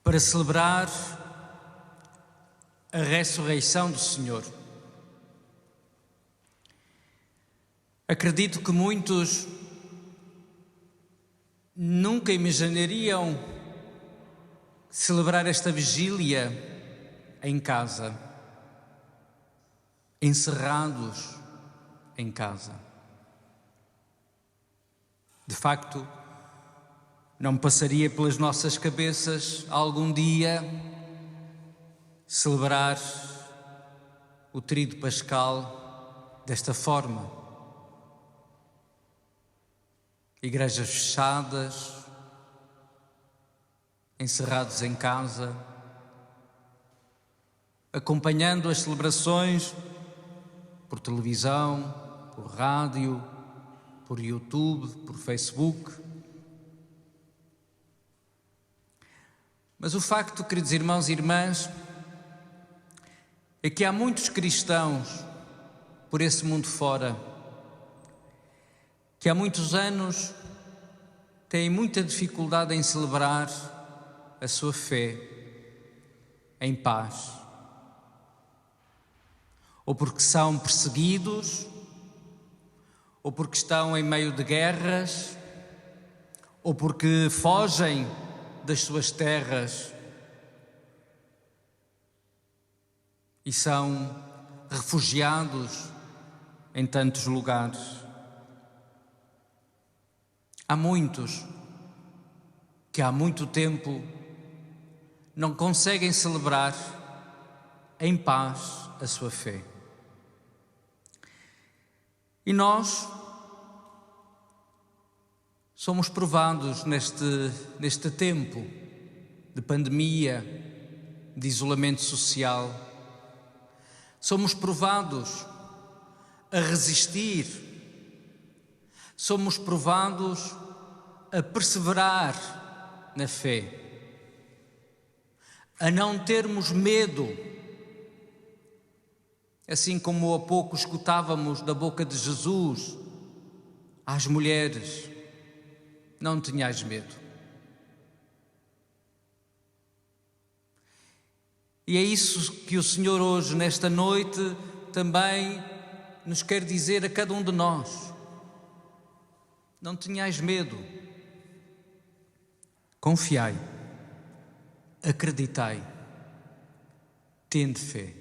para celebrar a ressurreição do Senhor. Acredito que muitos nunca imaginariam celebrar esta vigília em casa, encerrados em casa. De facto, Não passaria pelas nossas cabeças algum dia celebrar o Tríduo Pascal desta forma. Igrejas fechadas, encerrados em casa, acompanhando as celebrações por televisão, por rádio, por YouTube, por Facebook. Mas o facto, queridos irmãos e irmãs, é que há muitos cristãos por esse mundo fora que há muitos anos têm muita dificuldade em celebrar a sua fé em paz. Ou porque são perseguidos, ou porque estão em meio de guerras, ou porque fogem das suas terras e são refugiados em tantos lugares. Há muitos que há muito tempo não conseguem celebrar em paz a sua fé. E nós somos provados neste tempo de pandemia, de isolamento social. Somos provados a resistir. Somos provados a perseverar na fé, a não termos medo, assim como há pouco escutávamos da boca de Jesus às mulheres: não tenhais medo. E é isso que o Senhor hoje, nesta noite, também nos quer dizer a cada um de nós. Não tenhais medo. Confiai. Acreditai. Tende fé.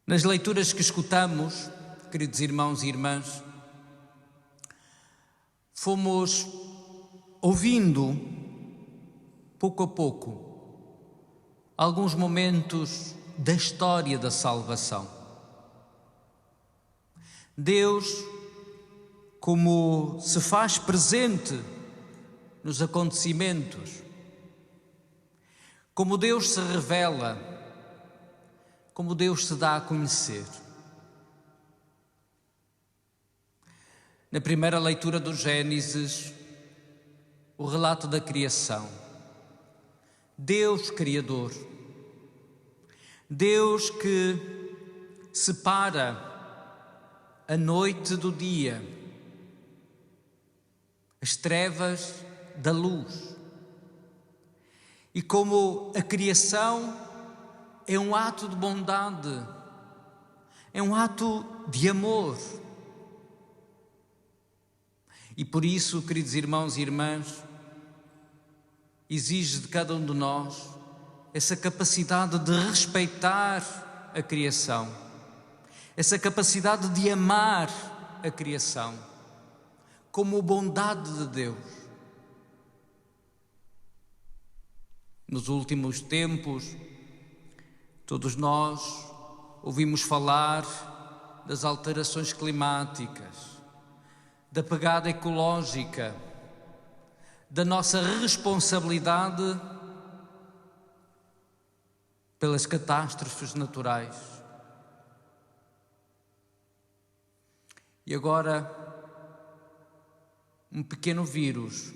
Nas leituras que escutamos, queridos irmãos e irmãs, fomos ouvindo, pouco a pouco, alguns momentos da história da salvação. Deus, como se faz presente nos acontecimentos, como Deus se revela, como Deus se dá a conhecer. Na primeira leitura do Gênesis, o relato da criação. Deus Criador, Deus que separa a noite do dia, as trevas da luz. E como a criação é um ato de bondade, é um ato de amor. E por isso, queridos irmãos e irmãs, exige de cada um de nós essa capacidade de respeitar a criação, essa capacidade de amar a criação como bondade de Deus. Nos últimos tempos, todos nós ouvimos falar das alterações climáticas, da pegada ecológica, da nossa responsabilidade pelas catástrofes naturais. E agora, um pequeno vírus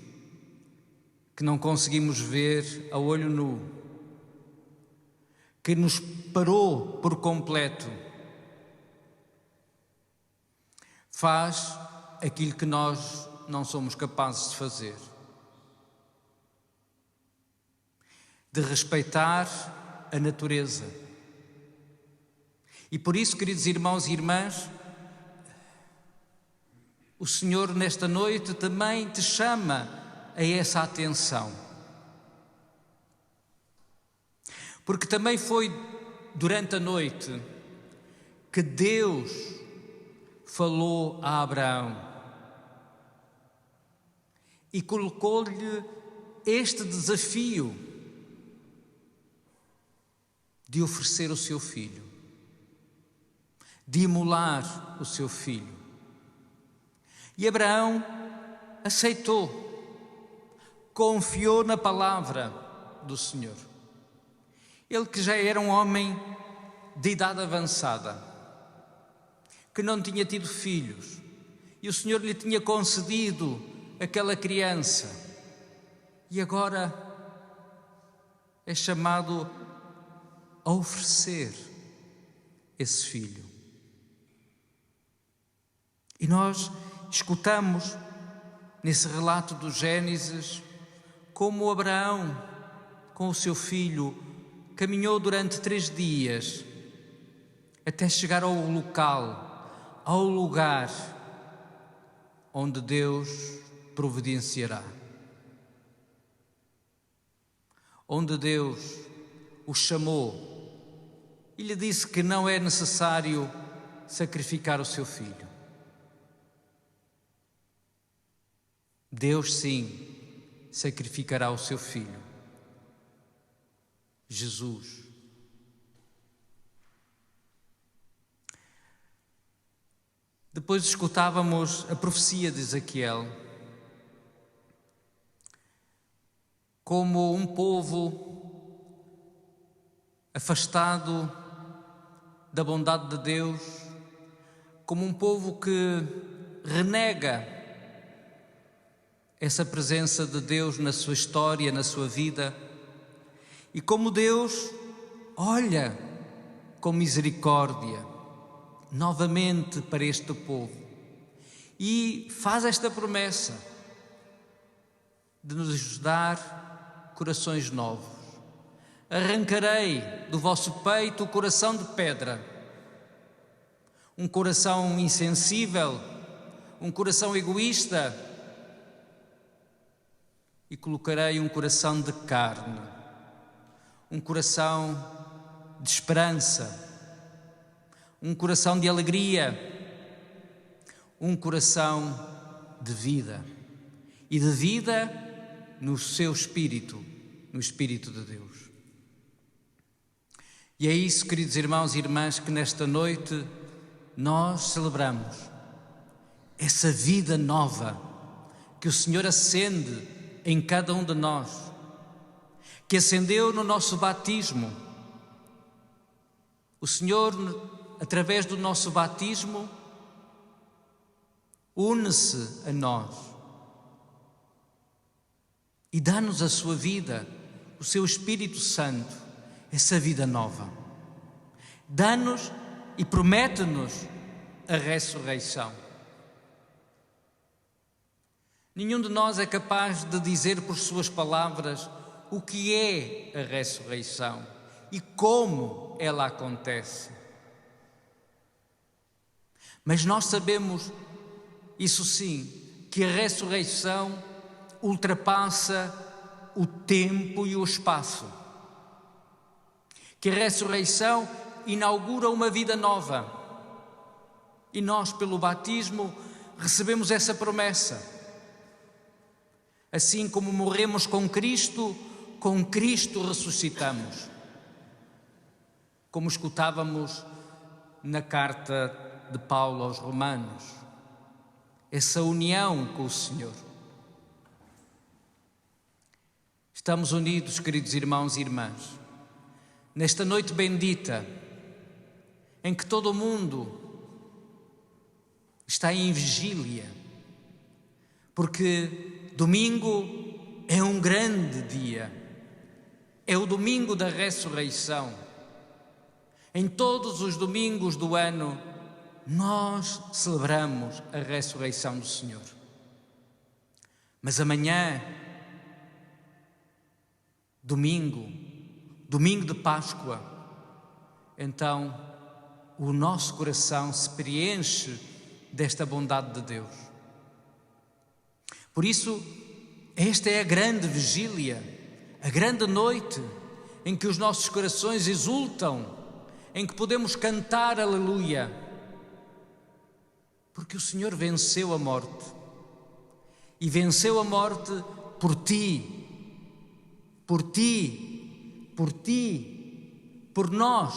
que não conseguimos ver a olho nu, que nos parou por completo, faz aquilo que nós não somos capazes de fazer: de respeitar a natureza. E por isso, queridos irmãos e irmãs, o Senhor nesta noite também te chama a essa atenção. Porque também foi durante a noite que Deus falou a Abraão e colocou-lhe este desafio de oferecer o seu filho, de imolar o seu filho. E Abraão aceitou, confiou na palavra do Senhor. Ele que já era um homem de idade avançada, que não tinha tido filhos, e o Senhor lhe tinha concedido aquela criança, e agora é chamado a oferecer esse filho. E nós escutamos nesse relato do Gênesis como Abraão, com o seu filho, caminhou durante 3 dias até chegar ao local, ao lugar onde Deus providenciará, onde Deus o chamou e lhe disse que não é necessário sacrificar o seu filho. Deus sim sacrificará o seu filho, Jesus. Depois escutávamos a profecia de Ezequiel, como um povo afastado da bondade de Deus, como um povo que renega essa presença de Deus na sua história, na sua vida, e como Deus olha com misericórdia novamente para este povo e faz esta promessa de nos dar corações novos. Arrancarei do vosso peito o coração de pedra, um coração insensível, um coração egoísta, e colocarei um coração de carne, um coração de esperança, um coração de alegria, um coração de vida, e de vida no seu espírito, no Espírito de Deus. E é isso, queridos irmãos e irmãs, que nesta noite nós celebramos, essa vida nova que o Senhor acende em cada um de nós, que acendeu no nosso batismo. O Senhor, através do nosso batismo, une-se a nós e dá-nos a sua vida, o seu Espírito Santo, essa vida nova. Dá-nos e promete-nos a ressurreição. Nenhum de nós é capaz de dizer por suas palavras o que é a ressurreição e como ela acontece. Mas nós sabemos, isso sim, que a ressurreição ultrapassa o tempo e o espaço. Que a ressurreição inaugura uma vida nova. E nós, pelo batismo, recebemos essa promessa. Assim como morremos com Cristo ressuscitamos. Como escutávamos na carta de Paulo aos Romanos, essa união com o Senhor. Estamos unidos, queridos irmãos e irmãs, nesta noite bendita, em que todo o mundo está em vigília, porque domingo é um grande dia, é o domingo da ressurreição. Em todos os domingos do ano, nós celebramos a ressurreição do Senhor. Mas amanhã, domingo de Páscoa, então o nosso coração se preenche desta bondade de Deus. Por isso, esta é a grande vigília, a grande noite em que os nossos corações exultam, em que podemos cantar aleluia, porque o Senhor venceu a morte e venceu a morte por ti, por ti, por ti, por nós.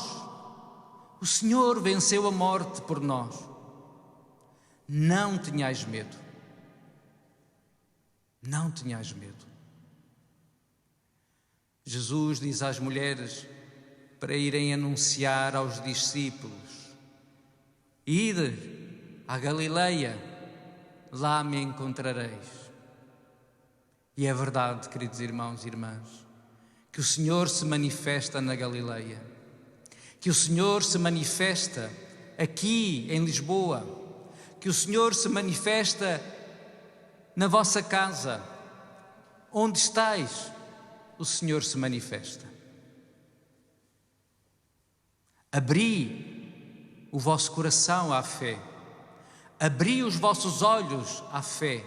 O Senhor venceu a morte por nós. Não tenhais medo. Não tenhais medo. Jesus diz às mulheres para irem anunciar aos discípulos: ide à Galileia, lá me encontrareis. E é verdade, queridos irmãos e irmãs, que o Senhor se manifesta na Galileia, que o Senhor se manifesta aqui em Lisboa, que o Senhor se manifesta na vossa casa. Onde estais, o Senhor se manifesta. Abri o vosso coração à fé, abri os vossos olhos à fé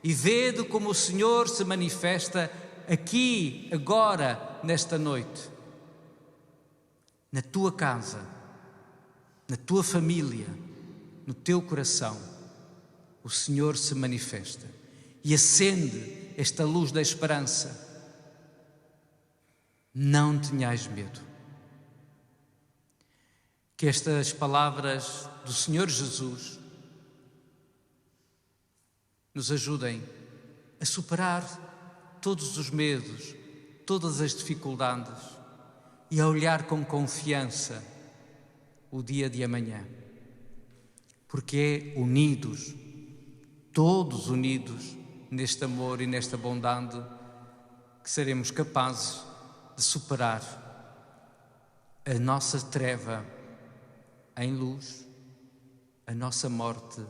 e vede como o Senhor se manifesta aqui, agora, nesta noite. Na tua casa, na tua família, no teu coração, o Senhor se manifesta e acende esta luz da esperança. Não tenhais medo. Que estas palavras do Senhor Jesus nos ajudem a superar todos os medos, todas as dificuldades e a olhar com confiança o dia de amanhã. Porque é unidos, todos unidos neste amor e nesta bondade, que seremos capazes de superar a nossa treva em luz, a nossa morte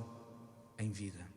em vida.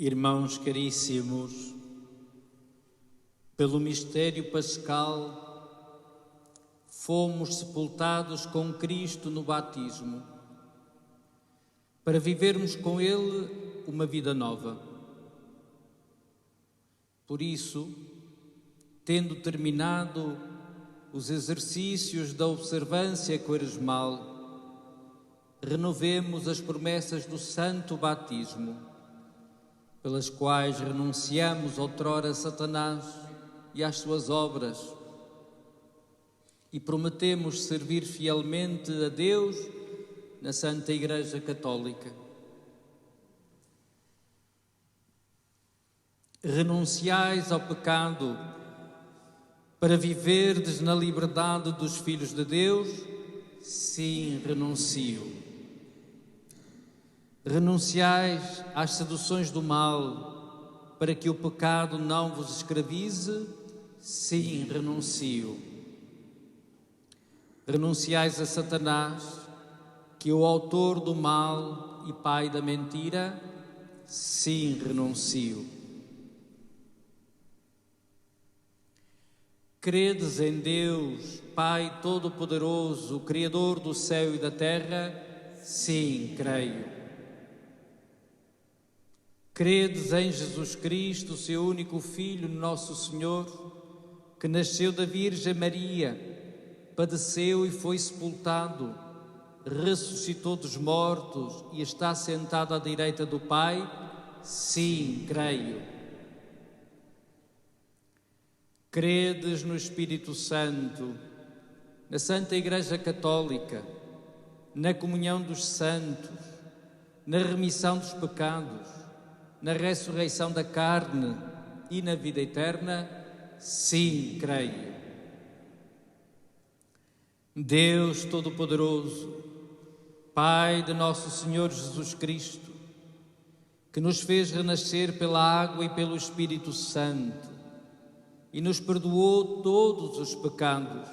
Irmãos caríssimos, pelo mistério pascal, fomos sepultados com Cristo no batismo, para vivermos com Ele uma vida nova. Por isso, tendo terminado os exercícios da observância quaresmal, renovemos as promessas do santo batismo, pelas quais renunciamos outrora a Satanás e às suas obras, e prometemos servir fielmente a Deus na Santa Igreja Católica. Renunciais ao pecado para viverdes na liberdade dos filhos de Deus? Sim, renuncio. Renunciais às seduções do mal para que o pecado não vos escravize? Sim, renuncio. Renunciais a Satanás, que é o autor do mal e pai da mentira? Sim, renuncio. Credes em Deus, Pai Todo-Poderoso, Criador do céu e da terra? Sim, creio. Credes em Jesus Cristo, seu único Filho, nosso Senhor, que nasceu da Virgem Maria, padeceu e foi sepultado, ressuscitou dos mortos e está sentado à direita do Pai? Sim, creio. Credes no Espírito Santo, na Santa Igreja Católica, na comunhão dos santos, na remissão dos pecados, na ressurreição da carne e na vida eterna? Sim, creio. Deus Todo-Poderoso, Pai de nosso Senhor Jesus Cristo, que nos fez renascer pela água e pelo Espírito Santo e nos perdoou todos os pecados,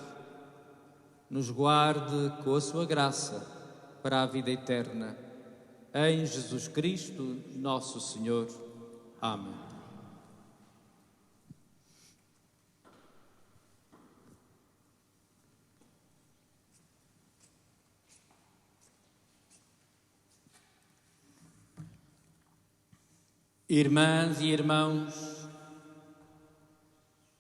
nos guarde com a sua graça para a vida eterna. Em Jesus Cristo, nosso Senhor. Amém. Irmãs e irmãos,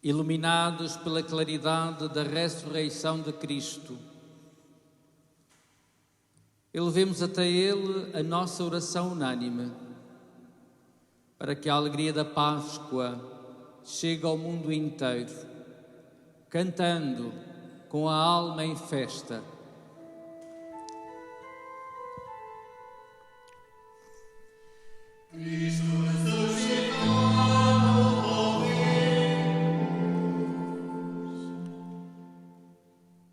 iluminados pela claridade da ressurreição de Cristo, elevemos até Ele a nossa oração unânime, para que a alegria da Páscoa chegue ao mundo inteiro, cantando com a alma em festa. Cristo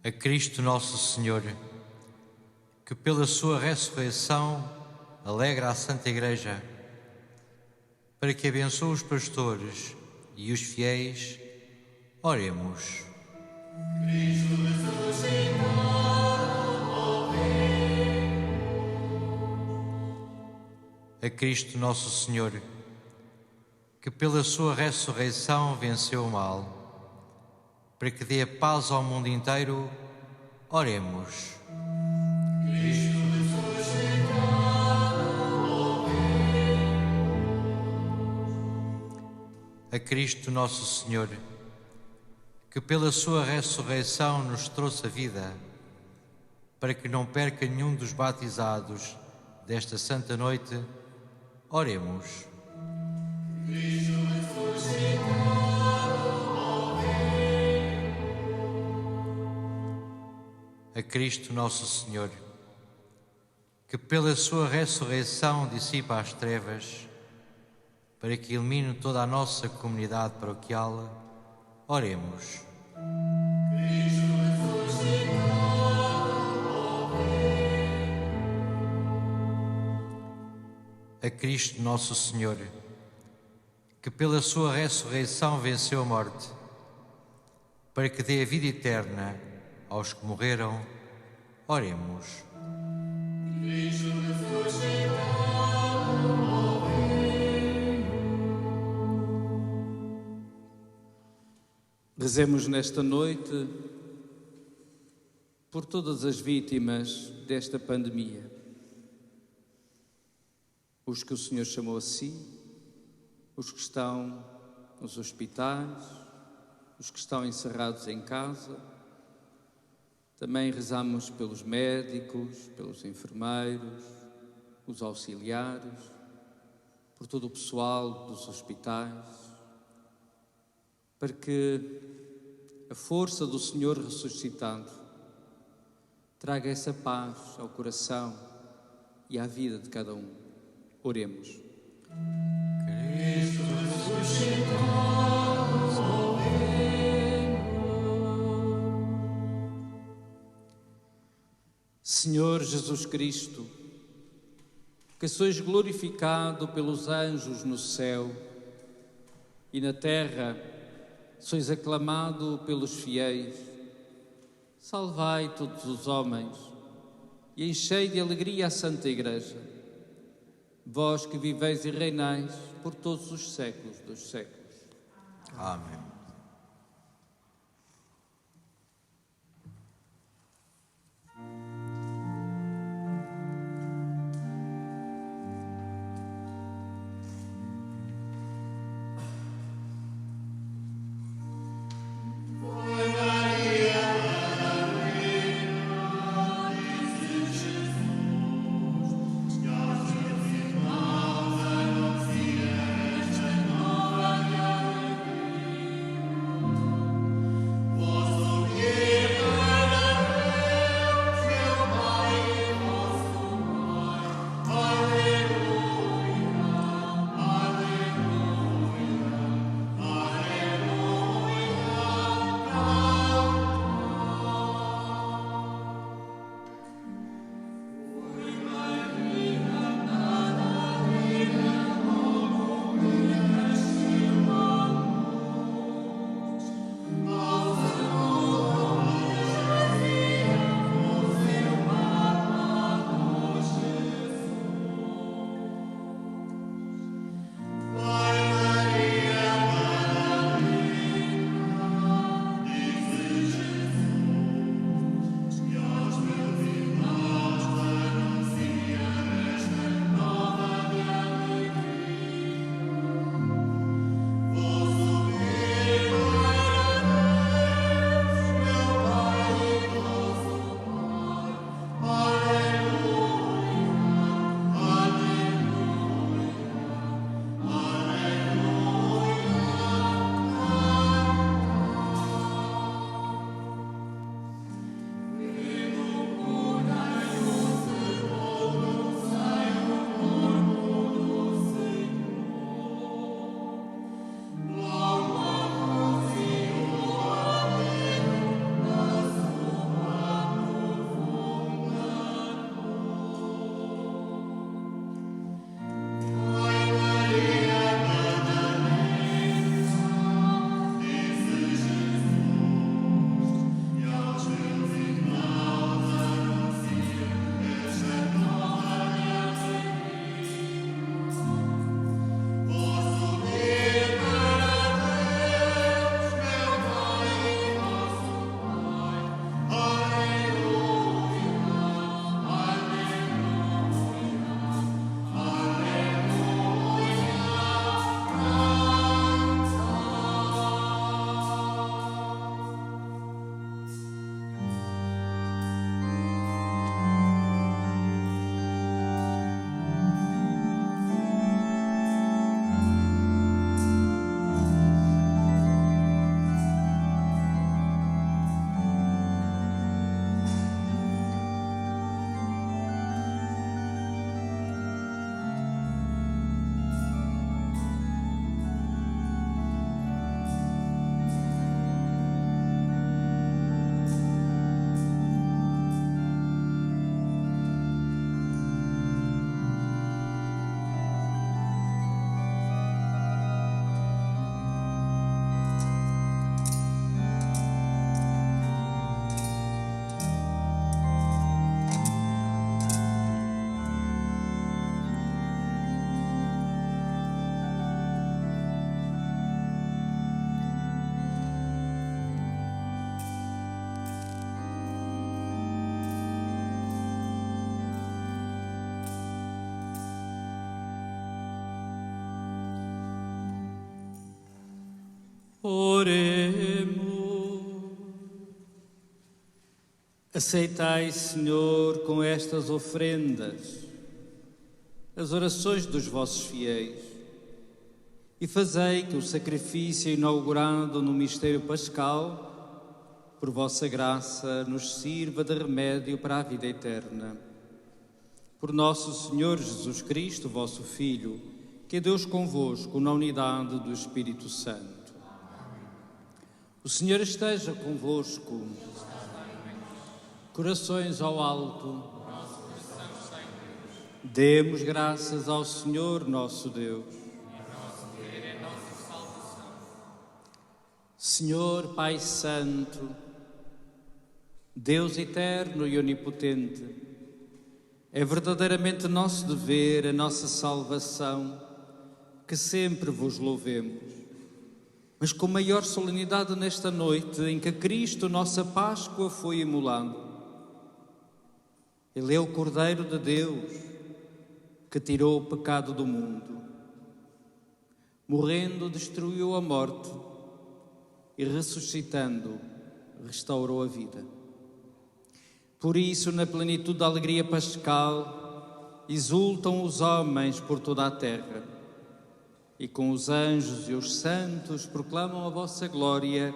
a Cristo Nosso Senhor, que pela sua ressurreição alegra a Santa Igreja, para que abençoe os pastores e os fiéis, oremos. Cristo a Cristo Nosso Senhor, que pela sua ressurreição venceu o mal, para que dê a paz ao mundo inteiro, oremos. Cristo a Cristo Nosso Senhor, que pela sua ressurreição nos trouxe a vida, para que não perca nenhum dos batizados desta santa noite, oremos. Cristo a Cristo Nosso Senhor, que pela sua ressurreição dissipa as trevas, para que ilumine toda a nossa comunidade paroquial, oremos. Cristo a Cristo Nosso Senhor, que pela sua ressurreição venceu a morte, para que dê a vida eterna aos que morreram, oremos. Cristo Rezemos nesta noite por todas as vítimas desta pandemia, os que o Senhor chamou a si, os que estão nos hospitais, os que estão encerrados em casa. Também rezamos pelos médicos, pelos enfermeiros, os auxiliares, por todo o pessoal dos hospitais, para que a força do Senhor ressuscitado traga essa paz ao coração e à vida de cada um. Oremos. Cristo Senhor Jesus Cristo, que sois glorificado pelos anjos no céu e na terra sois aclamado pelos fiéis, salvai todos os homens e enchei de alegria a Santa Igreja, vós que viveis e reinais por todos os séculos dos séculos. Amém. Oremos. Aceitai, Senhor, com estas ofrendas as orações dos vossos fiéis e fazei que o sacrifício inaugurado no mistério pascal, por vossa graça, nos sirva de remédio para a vida eterna. Por nosso Senhor Jesus Cristo, vosso Filho, que é Deus convosco na unidade do Espírito Santo. O Senhor esteja convosco. Corações ao alto. Demos graças ao Senhor nosso Deus. Senhor Pai Santo, Deus eterno e onipotente, é verdadeiramente nosso dever, a nossa salvação, que sempre vos louvemos. Mas com maior solenidade nesta noite em que Cristo, nossa Páscoa, foi imolado. Ele é o Cordeiro de Deus, que tirou o pecado do mundo. Morrendo, destruiu a morte e, ressuscitando, restaurou a vida. Por isso, na plenitude da alegria pascal, exultam os homens por toda a terra, e com os anjos e os santos proclamam a vossa glória,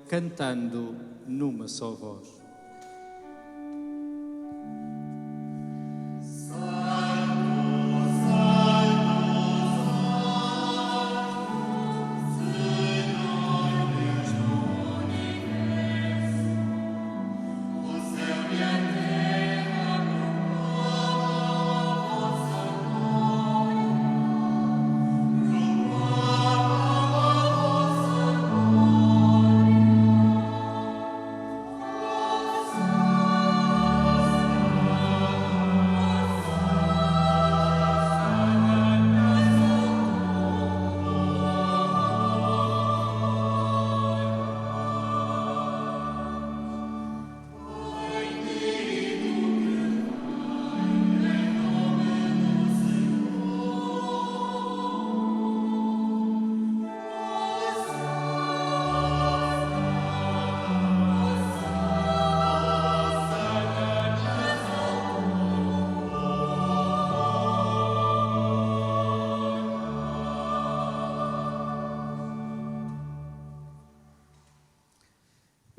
cantando numa só voz.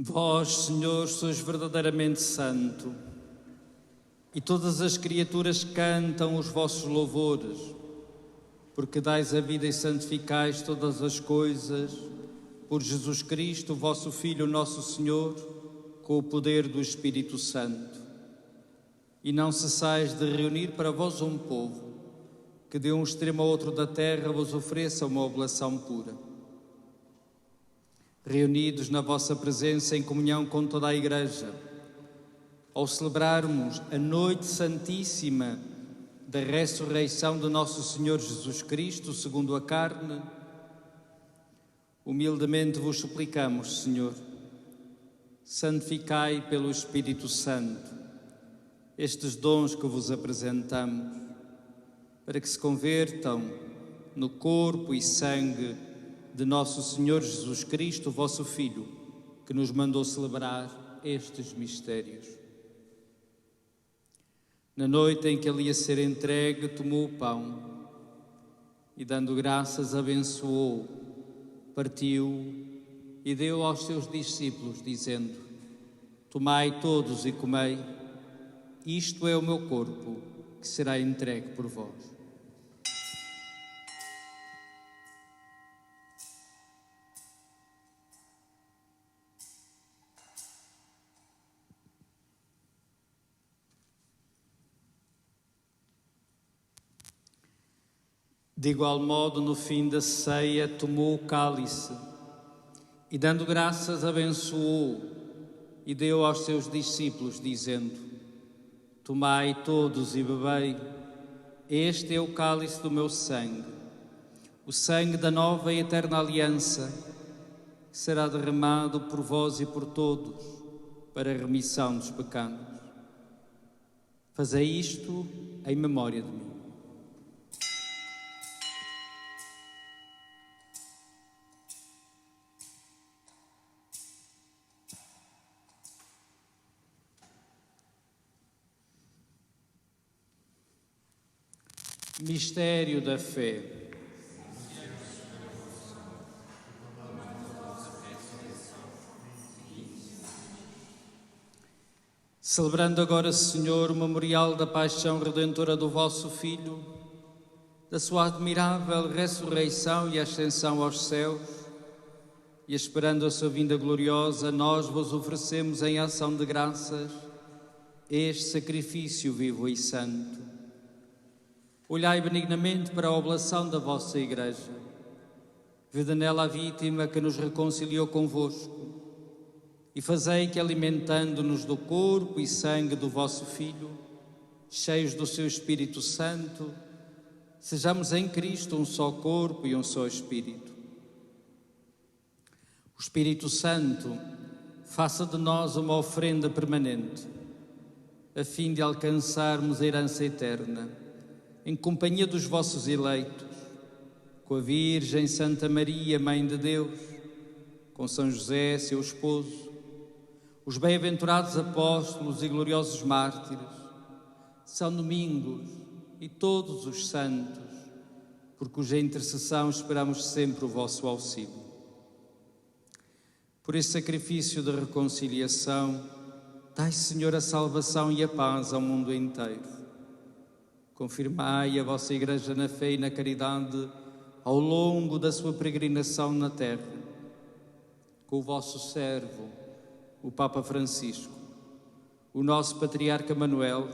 Vós, Senhor, sois verdadeiramente santo, e todas as criaturas cantam os vossos louvores, porque dais a vida e santificais todas as coisas, por Jesus Cristo, vosso Filho, nosso Senhor, com o poder do Espírito Santo. E não cessais de reunir para vós um povo, que de um extremo ao outro da terra vos ofereça uma oblação pura. Reunidos na vossa presença em comunhão com toda a Igreja, ao celebrarmos a noite santíssima da ressurreição de nosso Senhor Jesus Cristo, segundo a carne, humildemente vos suplicamos, Senhor, santificai pelo Espírito Santo estes dons que vos apresentamos, para que se convertam no corpo e sangue de nosso Senhor Jesus Cristo, vosso Filho, que nos mandou celebrar estes mistérios. Na noite em que ele ia ser entregue, tomou o pão e, dando graças, abençoou, partiu e deu aos seus discípulos, dizendo: Tomai todos e comei, isto é o meu corpo, que será entregue por vós. De igual modo, no fim da ceia, tomou o cálice e, dando graças, abençoou e deu aos seus discípulos, dizendo: Tomai todos e bebei, este é o cálice do meu sangue, o sangue da nova e eterna aliança, que será derramado por vós e por todos para a remissão dos pecados. Fazei isto em memória de mim. Mistério da fé. Celebrando agora, Senhor, o memorial da paixão redentora do vosso Filho, da sua admirável ressurreição e ascensão aos céus, e esperando a sua vinda gloriosa, nós vos oferecemos em ação de graças este sacrifício vivo e santo. Olhai benignamente para a oblação da vossa Igreja. Vede nela a vítima que nos reconciliou convosco e fazei que, alimentando-nos do corpo e sangue do vosso Filho, cheios do seu Espírito Santo, sejamos em Cristo um só corpo e um só Espírito. O Espírito Santo faça de nós uma oferenda permanente, a fim de alcançarmos a herança eterna, em companhia dos vossos eleitos, com a Virgem Santa Maria, Mãe de Deus, com São José, seu esposo, os bem-aventurados apóstolos e gloriosos mártires, São Domingos e todos os santos, por cuja intercessão esperamos sempre o vosso auxílio. Por esse sacrifício de reconciliação, dai, Senhor, a salvação e a paz ao mundo inteiro. Confirmai a vossa Igreja na fé e na caridade ao longo da sua peregrinação na terra, com o vosso servo, o Papa Francisco, o nosso Patriarca Manuel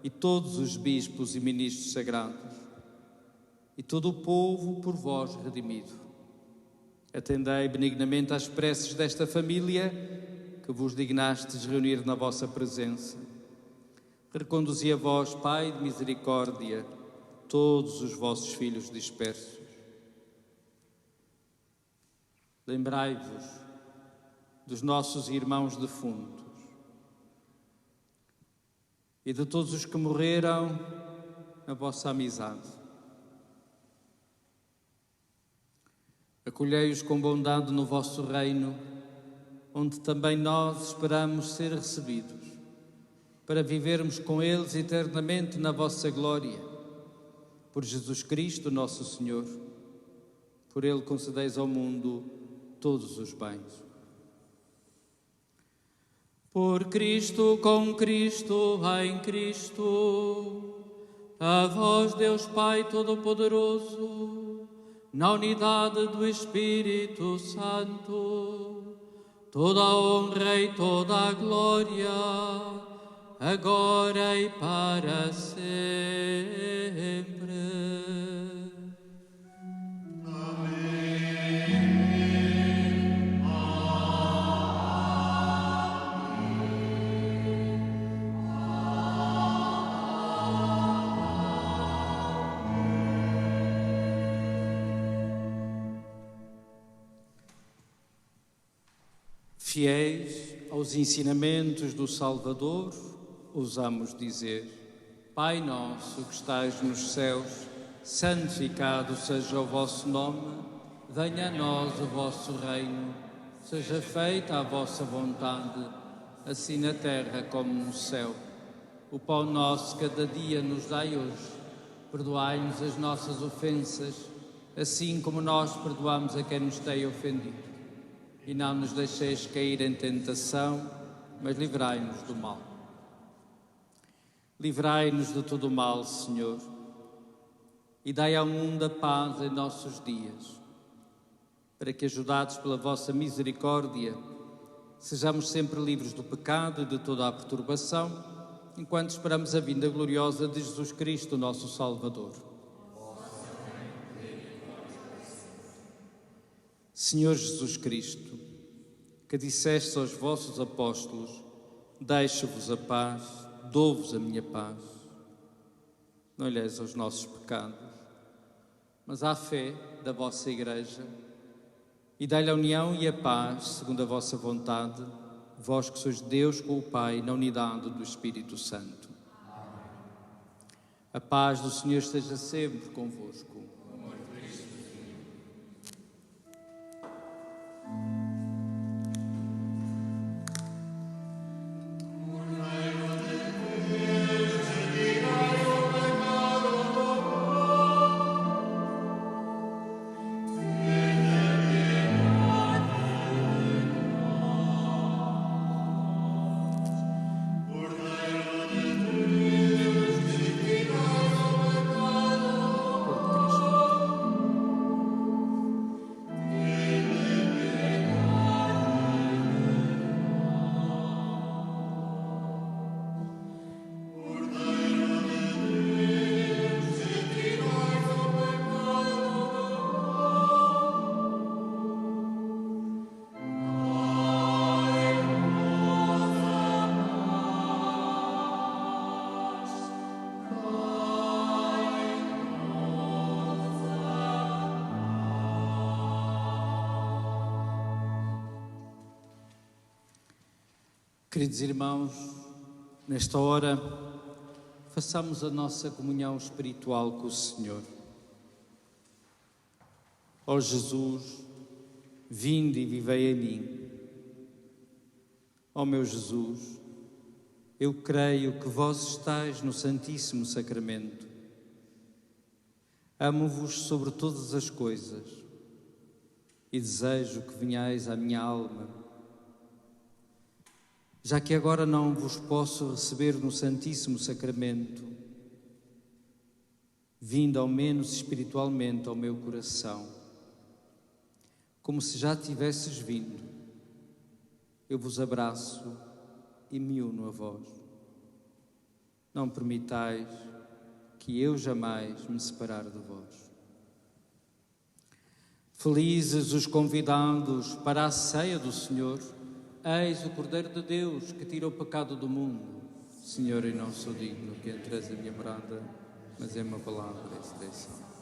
e todos os bispos e ministros sagrados, e todo o povo por vós redimido. Atendei benignamente às preces desta família que vos dignastes reunir na vossa presença. Reconduzi a vós, Pai de misericórdia, todos os vossos filhos dispersos. Lembrai-vos dos nossos irmãos defuntos e de todos os que morreram na vossa amizade. Acolhei-os com bondade no vosso reino, onde também nós esperamos ser recebidos, para vivermos com eles eternamente na vossa glória. Por Jesus Cristo, nosso Senhor, por Ele concedeis ao mundo todos os bens. Por Cristo, com Cristo, em Cristo, a vós, Deus Pai Todo-Poderoso, na unidade do Espírito Santo, toda a honra e toda a glória, agora e para sempre. Fiéis aos ensinamentos do Salvador, ousamos dizer: Pai nosso que estais nos céus, santificado seja o vosso nome, venha a nós o vosso reino, seja feita a vossa vontade, assim na terra como no céu. O pão nosso cada dia nos dai hoje, perdoai-nos as nossas ofensas, assim como nós perdoamos a quem nos tem ofendido. E não nos deixeis cair em tentação, mas livrai-nos do mal. Livrai-nos de todo o mal, Senhor, e dai ao mundo a paz em nossos dias, para que, ajudados pela vossa misericórdia, sejamos sempre livres do pecado e de toda a perturbação, enquanto esperamos a vinda gloriosa de Jesus Cristo, nosso Salvador. Senhor Jesus Cristo, que disseste aos vossos apóstolos: deixo-vos a paz, dou-vos a minha paz. Não olheis aos nossos pecados, mas à fé da vossa Igreja, e dai-lhe a união e a paz, segundo a vossa vontade, vós que sois Deus com o Pai, na unidade do Espírito Santo. A paz do Senhor esteja sempre convosco. Queridos irmãos, nesta hora, façamos a nossa comunhão espiritual com o Senhor. Ó Jesus, vinde e vivei em mim. Ó meu Jesus, eu creio que vós estáis no Santíssimo Sacramento. Amo-vos sobre todas as coisas e desejo que venhais à minha alma. Já que agora não vos posso receber no Santíssimo Sacramento, vinde ao menos espiritualmente ao meu coração, como se já tivesses vindo. Eu vos abraço e me uno a vós. Não permitais que eu jamais me separar de vós. Felizes os convidados para a ceia do Senhor. Eis o Cordeiro de Deus que tira o pecado do mundo. Senhor, eu não sou digno que entres a minha morada, mas é uma palavra e direção.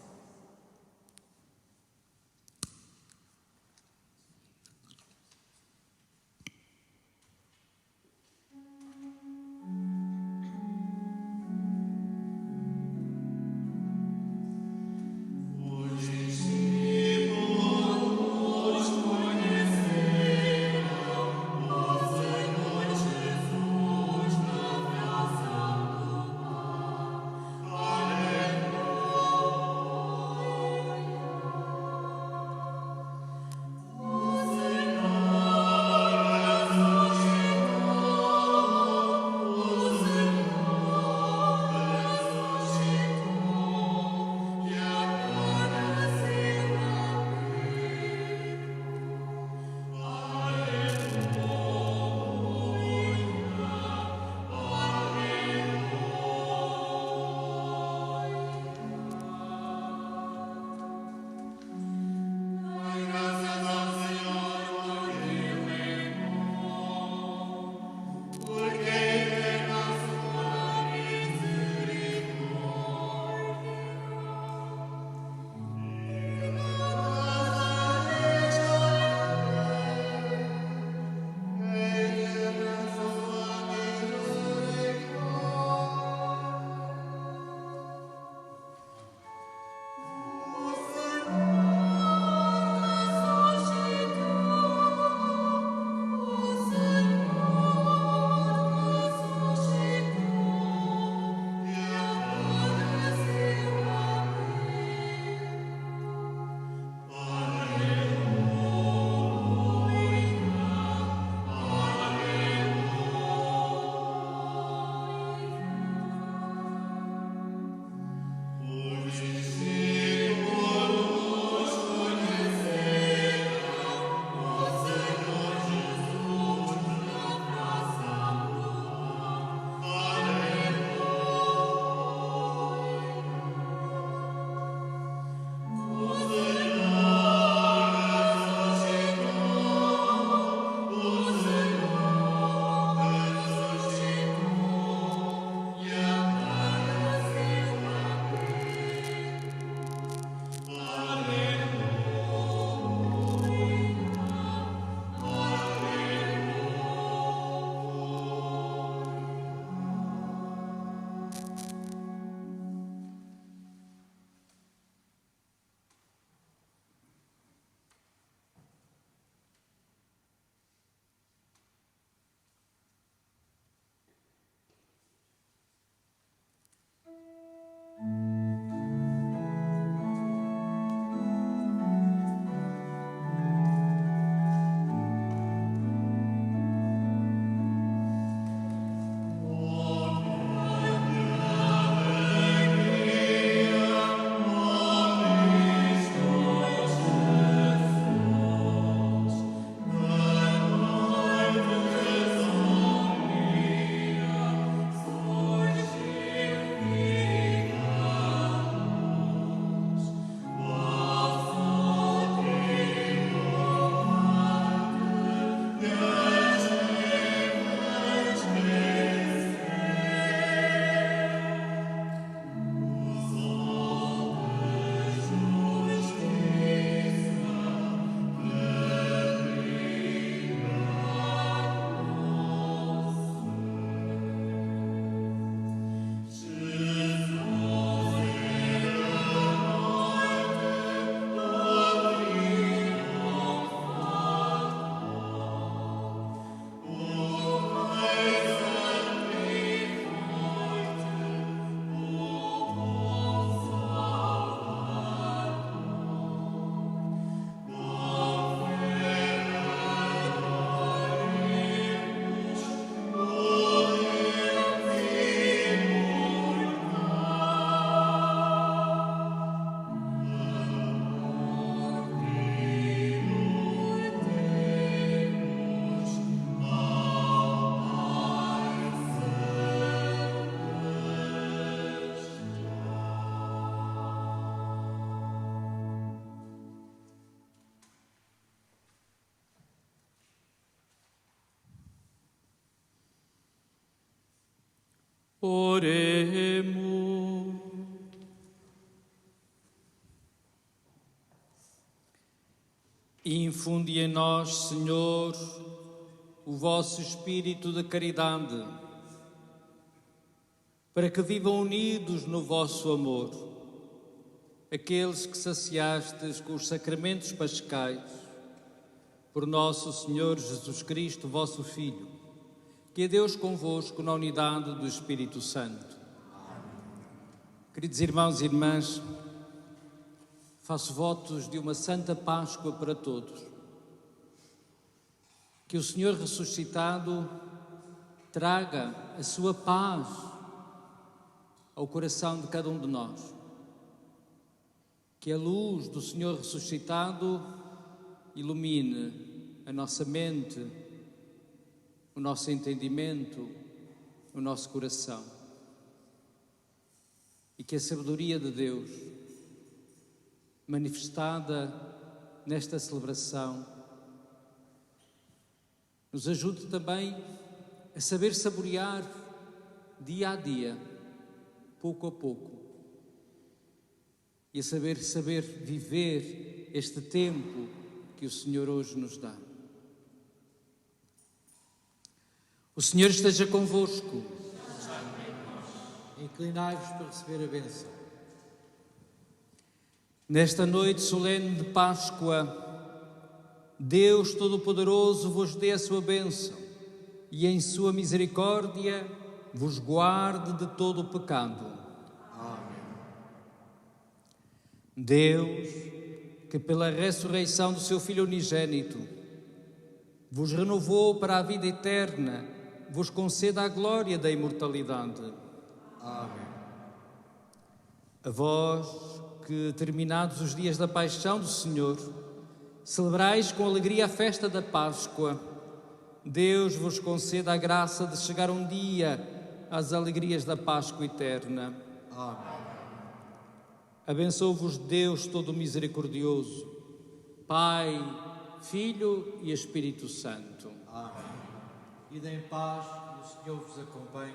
Oremos. Infundi em nós, Senhor, o vosso espírito de caridade, para que vivam unidos no vosso amor aqueles que saciastes com os sacramentos pascais, por nosso Senhor Jesus Cristo, vosso Filho, que é Deus convosco na unidade do Espírito Santo. Queridos irmãos e irmãs, faço votos de uma Santa Páscoa para todos. Que o Senhor ressuscitado traga a sua paz ao coração de cada um de nós. Que a luz do Senhor ressuscitado ilumine a nossa mente, o nosso entendimento, o nosso coração. E que a sabedoria de Deus, manifestada nesta celebração, nos ajude também a saber saborear dia a dia, pouco a pouco, e a saber viver este tempo que o Senhor hoje nos dá. O Senhor esteja convosco. Inclinai-vos para receber a bênção. Nesta noite solene de Páscoa, Deus Todo-Poderoso vos dê a sua bênção e em sua misericórdia vos guarde de todo o pecado. Amém. Deus, que pela ressurreição do seu Filho unigênito vos renovou para a vida eterna, vos conceda a glória da imortalidade. Amém. A vós que, terminados os dias da paixão do Senhor, celebrais com alegria a festa da Páscoa, Deus vos conceda a graça de chegar um dia às alegrias da Páscoa eterna. Amém. Abençoe-vos Deus todo misericordioso, Pai, Filho e Espírito Santo. Amém. Ide em paz e o Senhor vos acompanhe.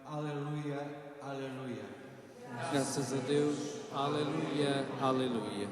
Aleluia, aleluia. Graças a Deus. Aleluia, aleluia.